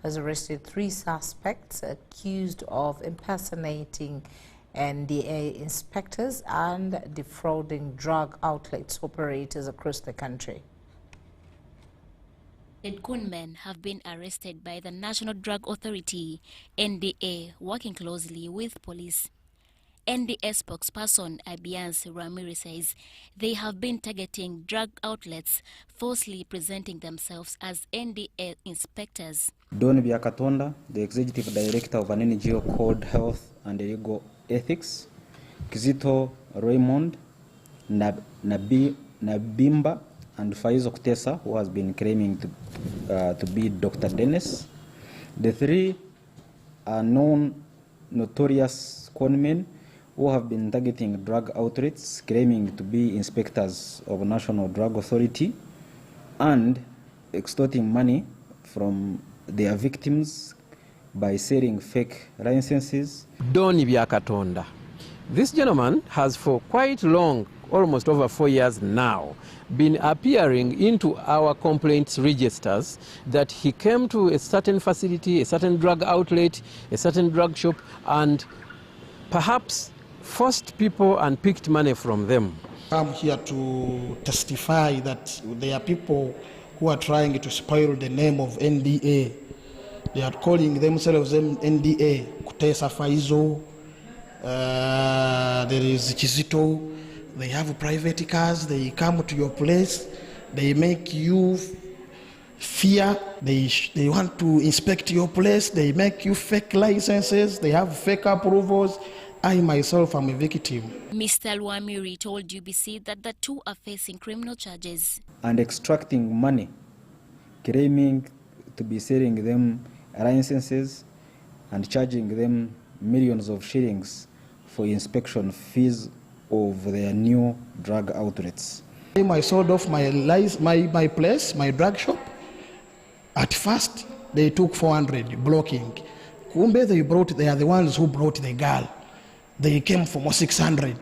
[SPEAKER 1] has arrested 3 suspects accused of impersonating NDA inspectors and defrauding drug outlets operators across the country.
[SPEAKER 21] The gunmen have been arrested by the National Drug Authority, NDA, working closely with police. NDA spokesperson Abiance Ramirez says they have been targeting drug outlets, falsely presenting themselves as NDA inspectors.
[SPEAKER 22] Don Biakatonda, the Executive Director of an NGO called Health and Legal Ethics,
[SPEAKER 3] Kizito Raymond, Nabimba, and Faizo Kutesa, who has been claiming to be Dr. Dennis. The three are notorious conmen who have been targeting drug outlets, claiming to be inspectors of National Drug Authority and extorting money from their victims by selling fake licenses.
[SPEAKER 9] Doni Byakatonda. This gentleman has for quite long, almost over 4 years now, been appearing into our complaints registers that he came to a certain facility, a certain drug outlet, a certain drug shop, and perhaps forced people and picked money from them.
[SPEAKER 10] I'm here to testify that there are people who are trying to spoil the name of NDA. They are calling themselves NDA, Kutesa Faizo, there is Kizito. They have private cars, they come to your place, they make you fear, they want to inspect your place, they make you fake licenses, they have fake approvals. I myself am a victim.
[SPEAKER 21] Mr. Lwamiri told UBC that the two are facing criminal charges.
[SPEAKER 3] And extracting money, claiming to be selling them licenses and charging them millions of shillings for inspection fees of their new drug outlets.
[SPEAKER 10] I sold off my place, my drug shop. At first, they took 400, blocking. Kumbe they are the ones who brought the girl. They came for more 600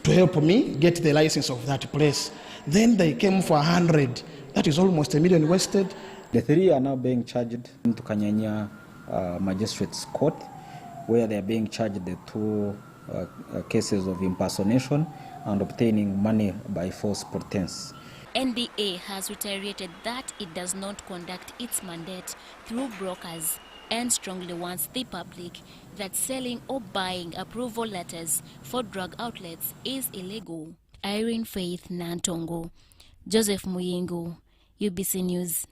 [SPEAKER 10] to help me get the license of that place. Then they came for 100. That is almost $1 million wasted.
[SPEAKER 3] The three are now being charged into Kanyanya Magistrates Court, where they are being charged the two cases of impersonation and obtaining money by false pretense.
[SPEAKER 21] NDA has reiterated that it does not conduct its mandate through brokers and strongly wants the public that selling or buying approval letters for drug outlets is illegal. Irene Faith Nantongo, Joseph Muyingo, UBC News.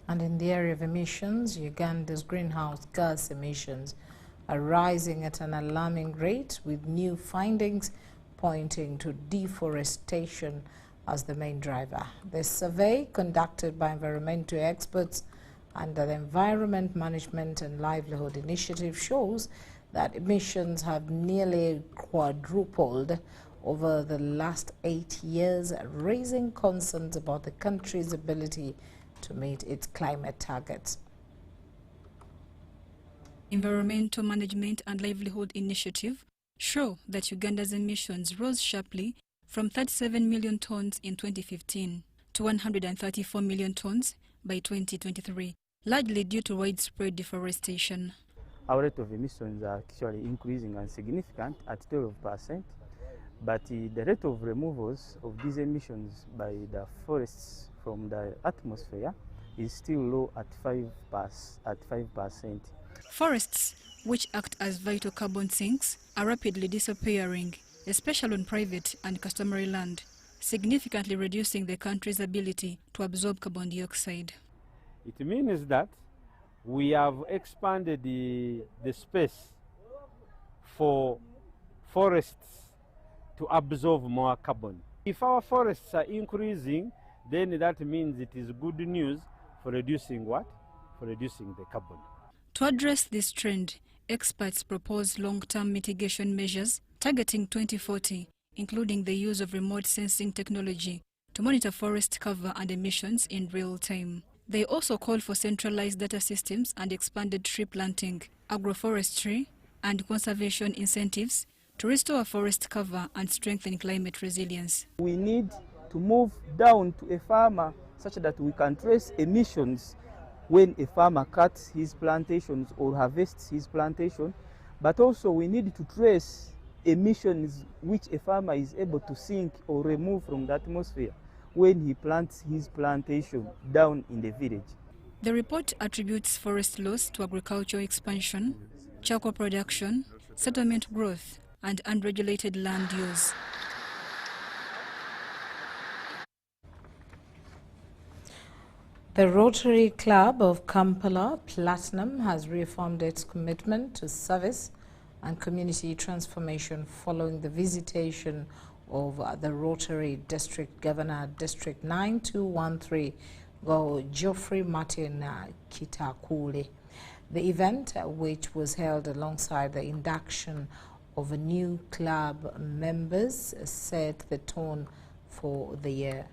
[SPEAKER 1] And in the area of emissions, Uganda's greenhouse gas emissions are rising at an alarming rate, with new findings pointing to deforestation as the main driver. The survey, conducted by environmental experts under the Environment Management and Livelihood Initiative, shows that emissions have nearly quadrupled over the last 8 years, raising concerns about the country's ability to meet its climate targets.
[SPEAKER 11] Environmental Management and Livelihood Initiative show that Uganda's emissions rose sharply from 37 million tons in 2015 to 134 million tons by 2023, largely due to widespread deforestation.
[SPEAKER 12] Our rate of emissions are actually increasing and significant at 12%, but the rate of removals of these emissions by the forests from the atmosphere is still low at 5%.
[SPEAKER 11] Forests, which act as vital carbon sinks, are rapidly disappearing, especially on private and customary land, significantly reducing the country's ability to absorb carbon dioxide.
[SPEAKER 12] It means that we have expanded the space for forests to absorb more carbon. If our forests are increasing, then that means it is good news for reducing what? For reducing the carbon.
[SPEAKER 11] To address this trend, experts propose long-term mitigation measures targeting 2040, including the use of remote sensing technology to monitor forest cover and emissions in real time. They also call for centralized data systems and expanded tree planting, agroforestry, and conservation incentives to restore forest cover and strengthen climate resilience.
[SPEAKER 12] We need to move down to a farmer such that we can trace emissions when a farmer cuts his plantations or harvests his plantation, but also we need to trace emissions which a farmer is able to sink or remove from the atmosphere when he plants his plantation down in the village.
[SPEAKER 11] The report attributes forest loss to agricultural expansion, charcoal production, settlement growth, and unregulated land use.
[SPEAKER 1] The Rotary Club of Kampala Platinum has reaffirmed its commitment to service and community transformation following the visitation of the Rotary District Governor, District 9213, Go Geoffrey Martin Kitakule. The event, which was held alongside the induction of new club members, set the tone for the year.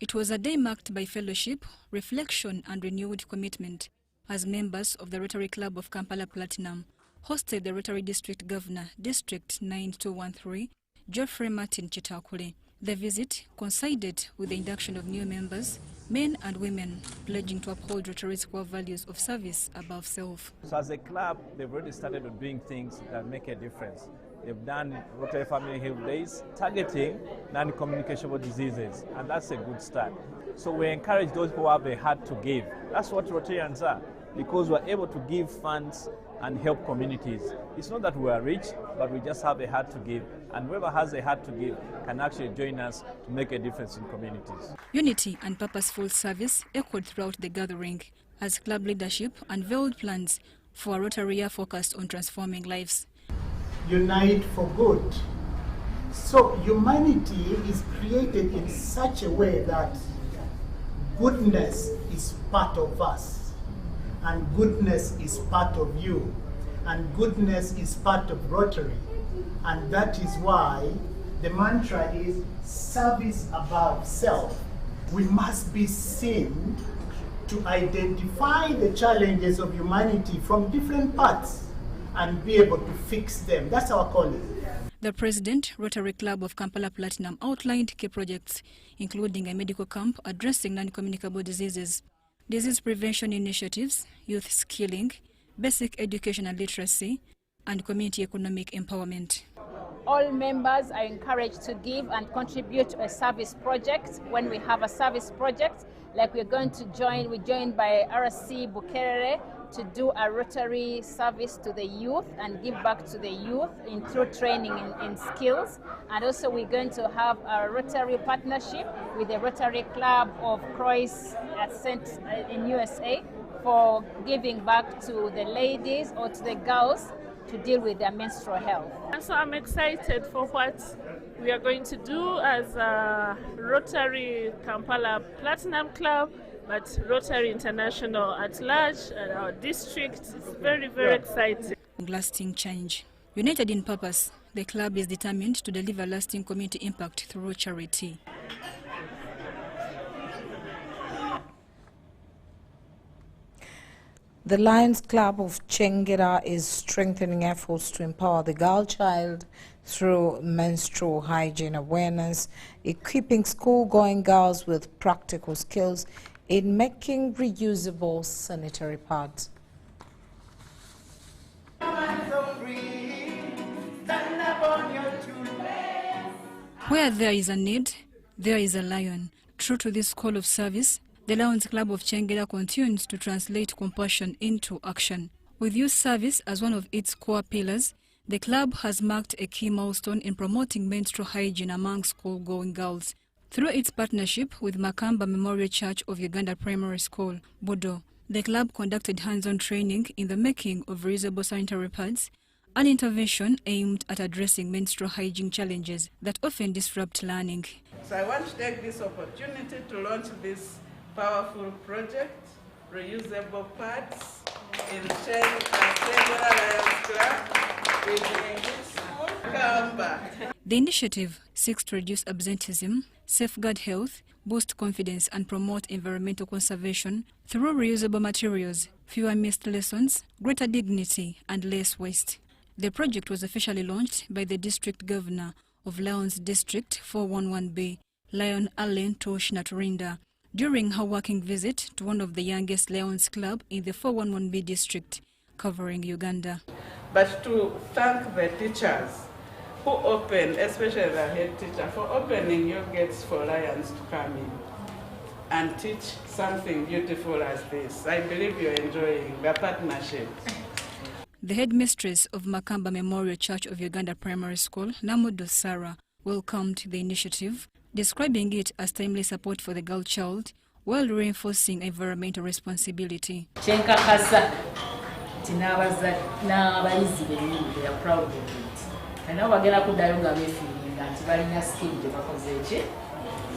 [SPEAKER 11] It was a day marked by fellowship, reflection and renewed commitment as members of the Rotary Club of Kampala Platinum hosted the Rotary District Governor, District 9213, Geoffrey Martin Kitakule. The visit coincided with the induction of new members, men and women, pledging to uphold Rotary's core values of service above self.
[SPEAKER 13] So as a club, they've already started on doing things that make a difference. They've done Rotary Family Health Days, targeting non-communicable diseases, and that's a good start. So we encourage those who have a heart to give. That's what Rotarians are, because we're able to give funds and help communities. It's not that we are rich, but we just have a heart to give. And whoever has a heart to give can actually join us to make a difference in communities.
[SPEAKER 11] Unity and purposeful service echoed throughout the gathering as club leadership unveiled plans for a Rotary year focused on transforming lives.
[SPEAKER 22] Unite for good. So humanity is created in such a way that goodness is part of us. And goodness is part of you, and goodness is part of Rotary. And that is why the mantra is service above self. We must be seen to identify the challenges of humanity from different parts and be able to fix them. That's our calling.
[SPEAKER 11] The President, Rotary Club of Kampala Platinum, outlined key projects, including a medical camp addressing non-communicable diseases, disease prevention initiatives, youth skilling, basic education and literacy, and community economic empowerment.
[SPEAKER 23] All members are encouraged to give and contribute to a service project. When we have a service project, like we're going to join, we're joined by RC Bukerere to do a Rotary service to the youth and give back to the youth through training in skills. And also we're going to have a Rotary partnership with the Rotary Club of Croix in USA for giving back to the ladies or to the girls to deal with their menstrual health.
[SPEAKER 24] And so I'm excited for what we are going to do as a Rotary Kampala Platinum Club, but Rotary International at large and our district. It's very, very exciting.
[SPEAKER 11] Lasting change. United in purpose, the club is determined to deliver lasting community impact through charity.
[SPEAKER 1] The Lions Club of Chengera is strengthening efforts to empower the girl child through menstrual hygiene awareness, equipping school-going girls with practical skills in making reusable sanitary pads.
[SPEAKER 11] Where there is a need, there is a lion. True to this call of service, the Lions Club of Chengera continues to translate compassion into action. With youth service as one of its core pillars, the club has marked a key milestone in promoting menstrual hygiene among school-going girls. Through its partnership with Makamba Memorial Church of Uganda Primary School, Budo, the club conducted hands-on training in the making of reusable sanitary pads, an intervention aimed at addressing menstrual hygiene challenges that often disrupt learning.
[SPEAKER 25] So I want to take this opportunity to launch this powerful project, reusable pads, in Chengera Lions Club in English School, Kamba.
[SPEAKER 11] The initiative seeks to reduce absenteeism, safeguard health, boost confidence and promote environmental conservation through reusable materials, fewer missed lessons, greater dignity and less waste. The project was officially launched by the District Governor of Lions District 411B, Lion Allen Tosh Naturinda, during her working visit to one of the youngest Lions Club in the 411B district, covering Uganda.
[SPEAKER 25] But to thank the teachers who opened, especially the head teacher, for opening your gates for Lions to come in and teach something beautiful as this. I believe you're enjoying the partnership.
[SPEAKER 11] The headmistress of Makamba Memorial Church of Uganda Primary School, Namudo Sarah, welcomed the initiative, describing it as timely support for the girl child while reinforcing environmental responsibility.
[SPEAKER 6] n'abayizi bennyini they are proud of it. And now bagenda kuddayo nga beefiiringa nti balina skill gye bakoze ki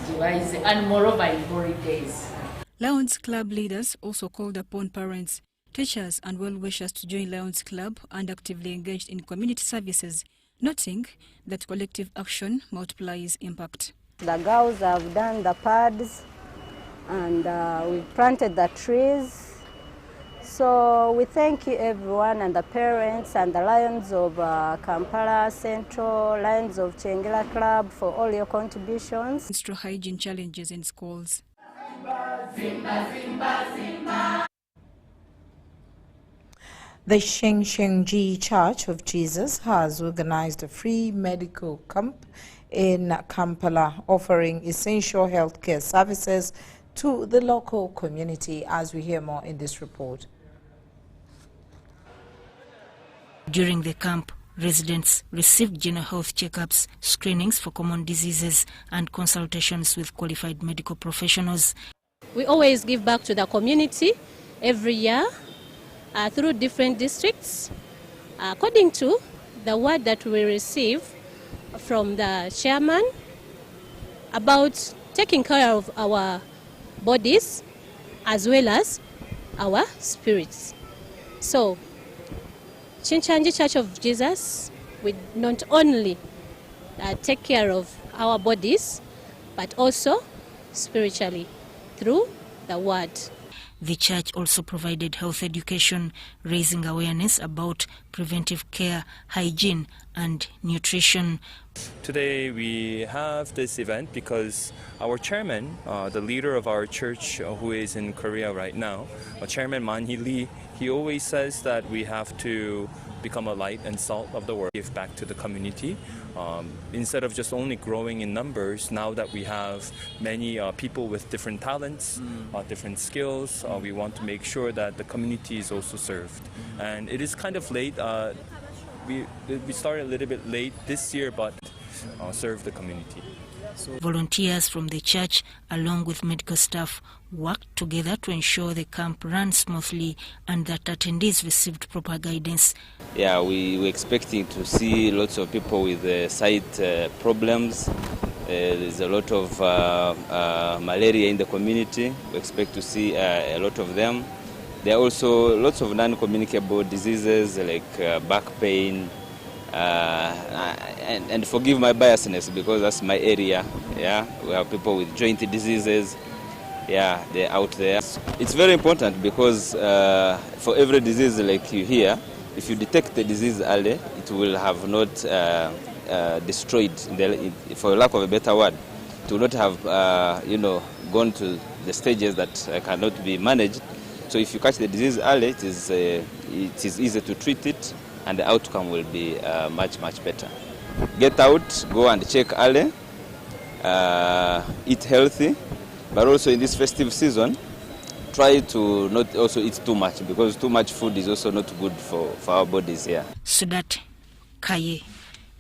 [SPEAKER 6] gye bayize, and moreover in boring days.
[SPEAKER 11] Lions Club leaders also called upon parents, teachers and well-wishers to join Lions Club and actively engaged in community services, noting that collective action multiplies impact.
[SPEAKER 14] The girls have done the pads and we've planted the trees. So we thank you everyone and the parents and the Lions of Kampala Central, Lions of Chengela Club for all your contributions.
[SPEAKER 11] Menstrual hygiene challenges in schools.
[SPEAKER 1] The Shengji Church of Jesus has organized a free medical camp in Kampala, offering essential healthcare services to the local community, as we hear more in this report.
[SPEAKER 15] During the camp, residents received general health checkups, screenings for common diseases, and consultations with qualified medical professionals.
[SPEAKER 16] We always give back to the community every year through different districts, according to the word that we receive from the chairman about taking care of our bodies as well as our spirits. So, Chinchanji Church of Jesus, we not only take care of our bodies, but also spiritually through the word.
[SPEAKER 15] The church also provided health education, raising awareness about preventive care, hygiene, and nutrition.
[SPEAKER 17] Today we have this event because our chairman, the leader of our church who is in Korea right now, Chairman Man-hee Lee, he always says that we have to become a light and salt of the world, give back to the community. Instead of just only growing in numbers, now that we have many people with different talents, different skills, we want to make sure that the community is also served. And it is kind of late. We started a little bit late this year, but serve the community.
[SPEAKER 15] Volunteers from the church, along with medical staff, worked together to ensure the camp ran smoothly and that attendees received proper guidance.
[SPEAKER 26] Yeah, we were expecting to see lots of people with sight problems. There's a lot of malaria in the community. We expect to see a lot of them. There are also lots of non-communicable diseases like back pain, and forgive my biasness because that's my area. Yeah, we have people with joint diseases. Yeah, they're out there. It's very important because for every disease like you hear, if you detect the disease early, it will have not destroyed, for lack of a better word, it will not have gone to the stages that cannot be managed. So if you catch the disease early, it is easy to treat it, and the outcome will be much, much better. Get out, go and check early, eat healthy, but also in this festive season, try to not also eat too much, because too much food is also not good for our bodies here.
[SPEAKER 15] Sudat Kaye,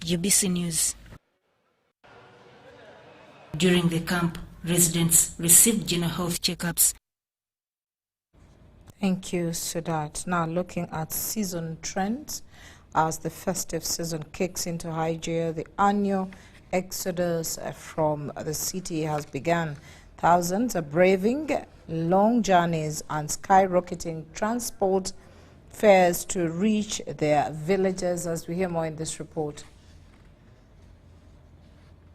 [SPEAKER 15] UBC News. During the camp, residents received general health checkups.
[SPEAKER 1] Thank you, Sudat. Now looking at season trends, as the festive season kicks into high gear, the annual exodus from the city has begun. Thousands are braving long journeys and skyrocketing transport fares to reach their villages, as we hear more in this report.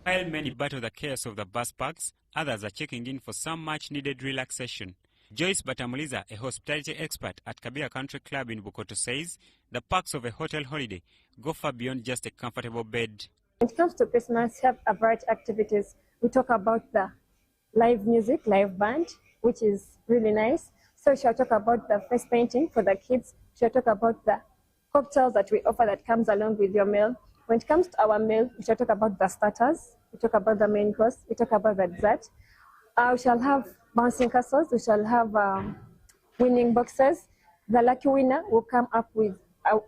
[SPEAKER 27] While many battle the chaos of the bus parks, others are checking in for some much-needed relaxation. Joyce Batamuliza, a hospitality expert at Kabila Country Club in Bukoto, says the perks of a hotel holiday go far beyond just a comfortable bed.
[SPEAKER 28] When it comes to Christmas, we have a variety of activities. We talk about the live music, live band, which is really nice. So we shall talk about the face painting for the kids. We shall talk about the cocktails that we offer that comes along with your meal. When it comes to our meal, we shall talk about the starters. We talk about the main course. We talk about the dessert. We shall have bouncing castles. We shall have winning boxes. The lucky winner will come up with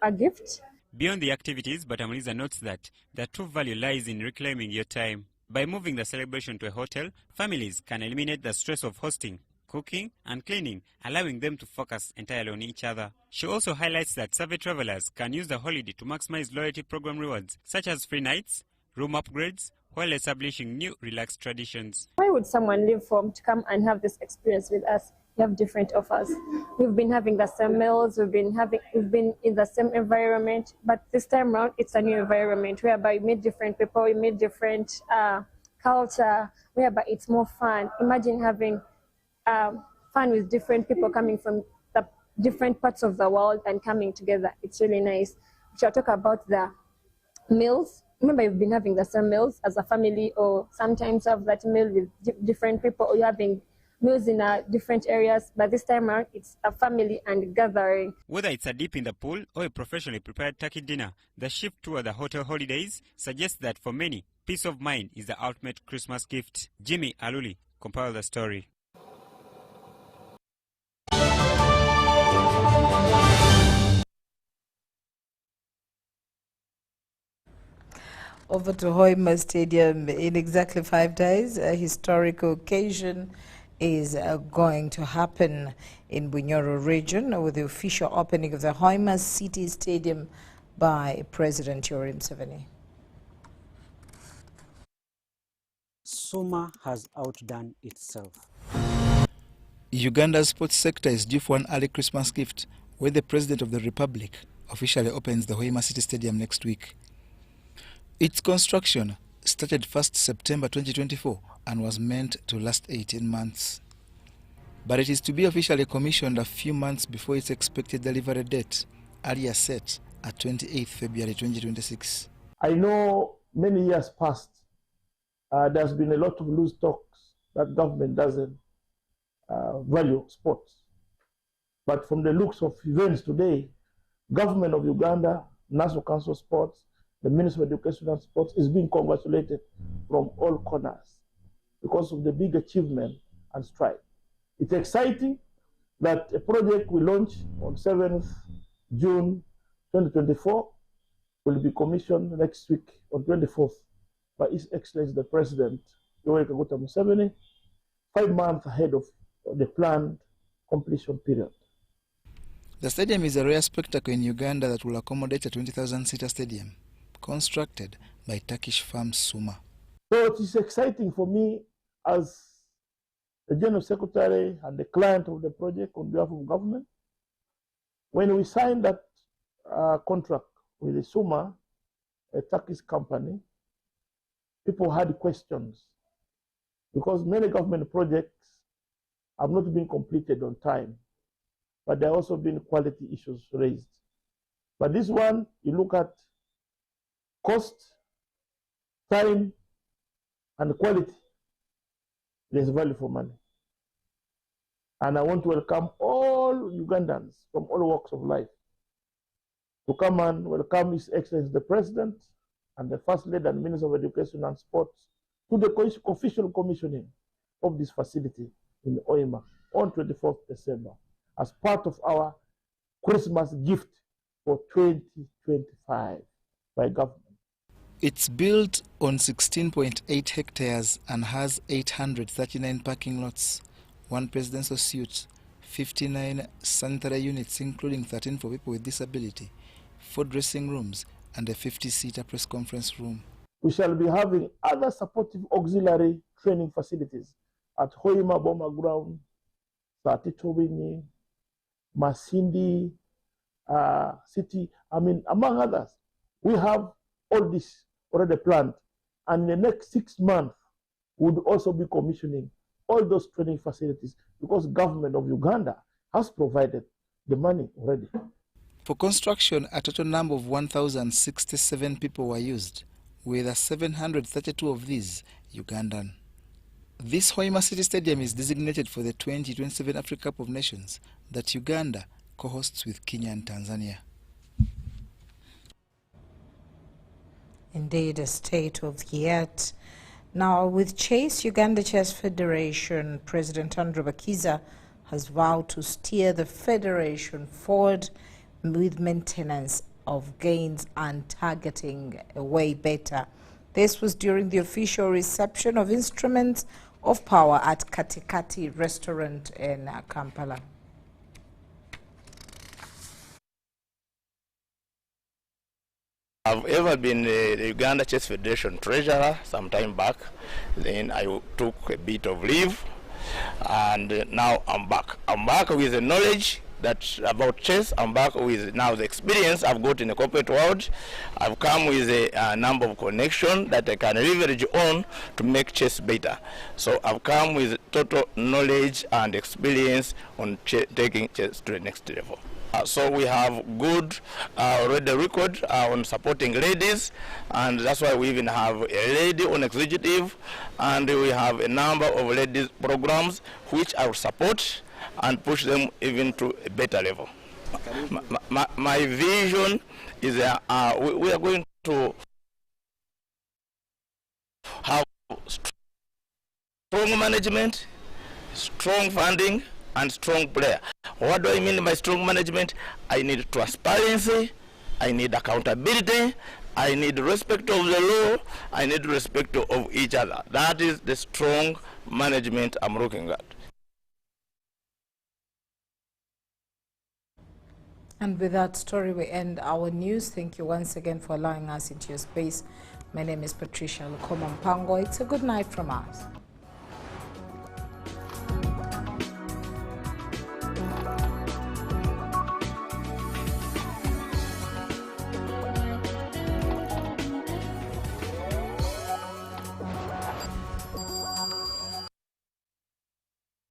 [SPEAKER 28] a gift.
[SPEAKER 27] Beyond the activities, Batamuliza notes that the true value lies in reclaiming your time. By moving the celebration to a hotel, families can eliminate the stress of hosting, cooking and cleaning, allowing them to focus entirely on each other. She also highlights that survey travelers can use the holiday to maximize loyalty program rewards, such as free nights, room upgrades, while establishing new relaxed traditions.
[SPEAKER 28] Why would someone leave home to come and have this experience with us? We have different offers. We've been having the same meals, we've been in the same environment, but this time around it's a new environment whereby we meet different people, we meet different culture, whereby it's more fun. Imagine having fun with different people coming from the different parts of the world and coming together. It's really nice. We shall talk about the meals. Remember, you've been having the same meals as a family, or sometimes have that meal with different people, or you're having meals in different areas, but this time around it's a family and gathering.
[SPEAKER 27] Whether it's a dip in the pool or a professionally prepared turkey dinner, the shift toward the hotel holidays suggests that for many, peace of mind is the ultimate Christmas gift. Jimmy Aluli compiled the story.
[SPEAKER 1] Over to Hoima Stadium in exactly 5 days. A historical occasion is going to happen in Bunyoro region with the official opening of the Hoima City Stadium by President Yoweri Museveni.
[SPEAKER 2] Suma has outdone itself.
[SPEAKER 4] Uganda's sports sector is due for an early Christmas gift, where the President of the Republic officially opens the Hoima City Stadium next week. Its construction started 1st September 2024 and was meant to last 18 months. But it is to be officially commissioned a few months before its expected delivery date, earlier set at 28th February 2026.
[SPEAKER 5] I know many years past, there's been a lot of loose talks that government doesn't value sports. But from the looks of events today, government of Uganda, National Council of Sports, the Ministry of Education and Sports is being congratulated from all corners because of the big achievement and stride. It's exciting that a project we launched on 7th June 2024 will be commissioned next week on 24th by His Excellency the President, Yoweri Museveni, 5 months ahead of the planned completion period.
[SPEAKER 4] The stadium is a rare spectacle in Uganda that will accommodate a 20,000-seater stadium, constructed by Turkish firm Suma.
[SPEAKER 5] So it is exciting for me as the General Secretary and the client of the project on behalf of government. When we signed that contract with the Suma, a Turkish company, people had questions because many government projects have not been completed on time, but there have also been quality issues raised. But this one, you look at cost, time, and quality, there's value for money. And I want to welcome all Ugandans from all walks of life to come and welcome His Excellency the President and the First Lady and Minister of Education and Sports to the official commissioning of this facility in Hoima on 24th December as part of our Christmas gift for 2025 by government.
[SPEAKER 4] It's built on 16.8 hectares and has 839 parking lots, 1 presidential suite, 59 sanitary units including 13 for people with disability, 4 dressing rooms and a 50-seater press conference room.
[SPEAKER 5] We shall be having other supportive auxiliary training facilities at Hoima Boma Ground, Satitowini, Masindi City, among others. We have all this already planned, and in the next 6 months we would also be commissioning all those training facilities because government of Uganda has provided the money already.
[SPEAKER 4] For construction, a total number of 1,067 people were used, with 732 of these Ugandan. This Hoima City Stadium is designated for the 2027 Africa Cup of Nations that Uganda co-hosts with Kenya and Tanzania.
[SPEAKER 1] Indeed, a state of the art. Now, with Chess, Uganda Chess Federation, President Andrew Bakiza has vowed to steer the federation forward with maintenance of gains and targeting a way better. This was during the official reception of instruments of power at Katikati restaurant in Kampala.
[SPEAKER 3] I've ever been the Uganda Chess Federation treasurer some time back. Then I took a bit of leave, and now I'm back. I'm back with the knowledge that about chess. I'm back with now the experience I've got in the corporate world. I've come with a number of connections that I can leverage on to make chess better. So I've come with total knowledge and experience on taking chess to the next level. So we have good already record on supporting ladies, and that's why we even have a lady on executive, and we have a number of ladies programs which I will support and push them even to a better level. My vision is we are going to have strong management, strong funding, and strong player. What do I mean by strong management? I need transparency, I need accountability, I need respect of the law, I need respect of each other. That is the strong management I'm looking at.
[SPEAKER 1] And with that story, we end our news. Thank you once again for allowing us into your space. My name is Patricia Lukoma. It's a good night from us.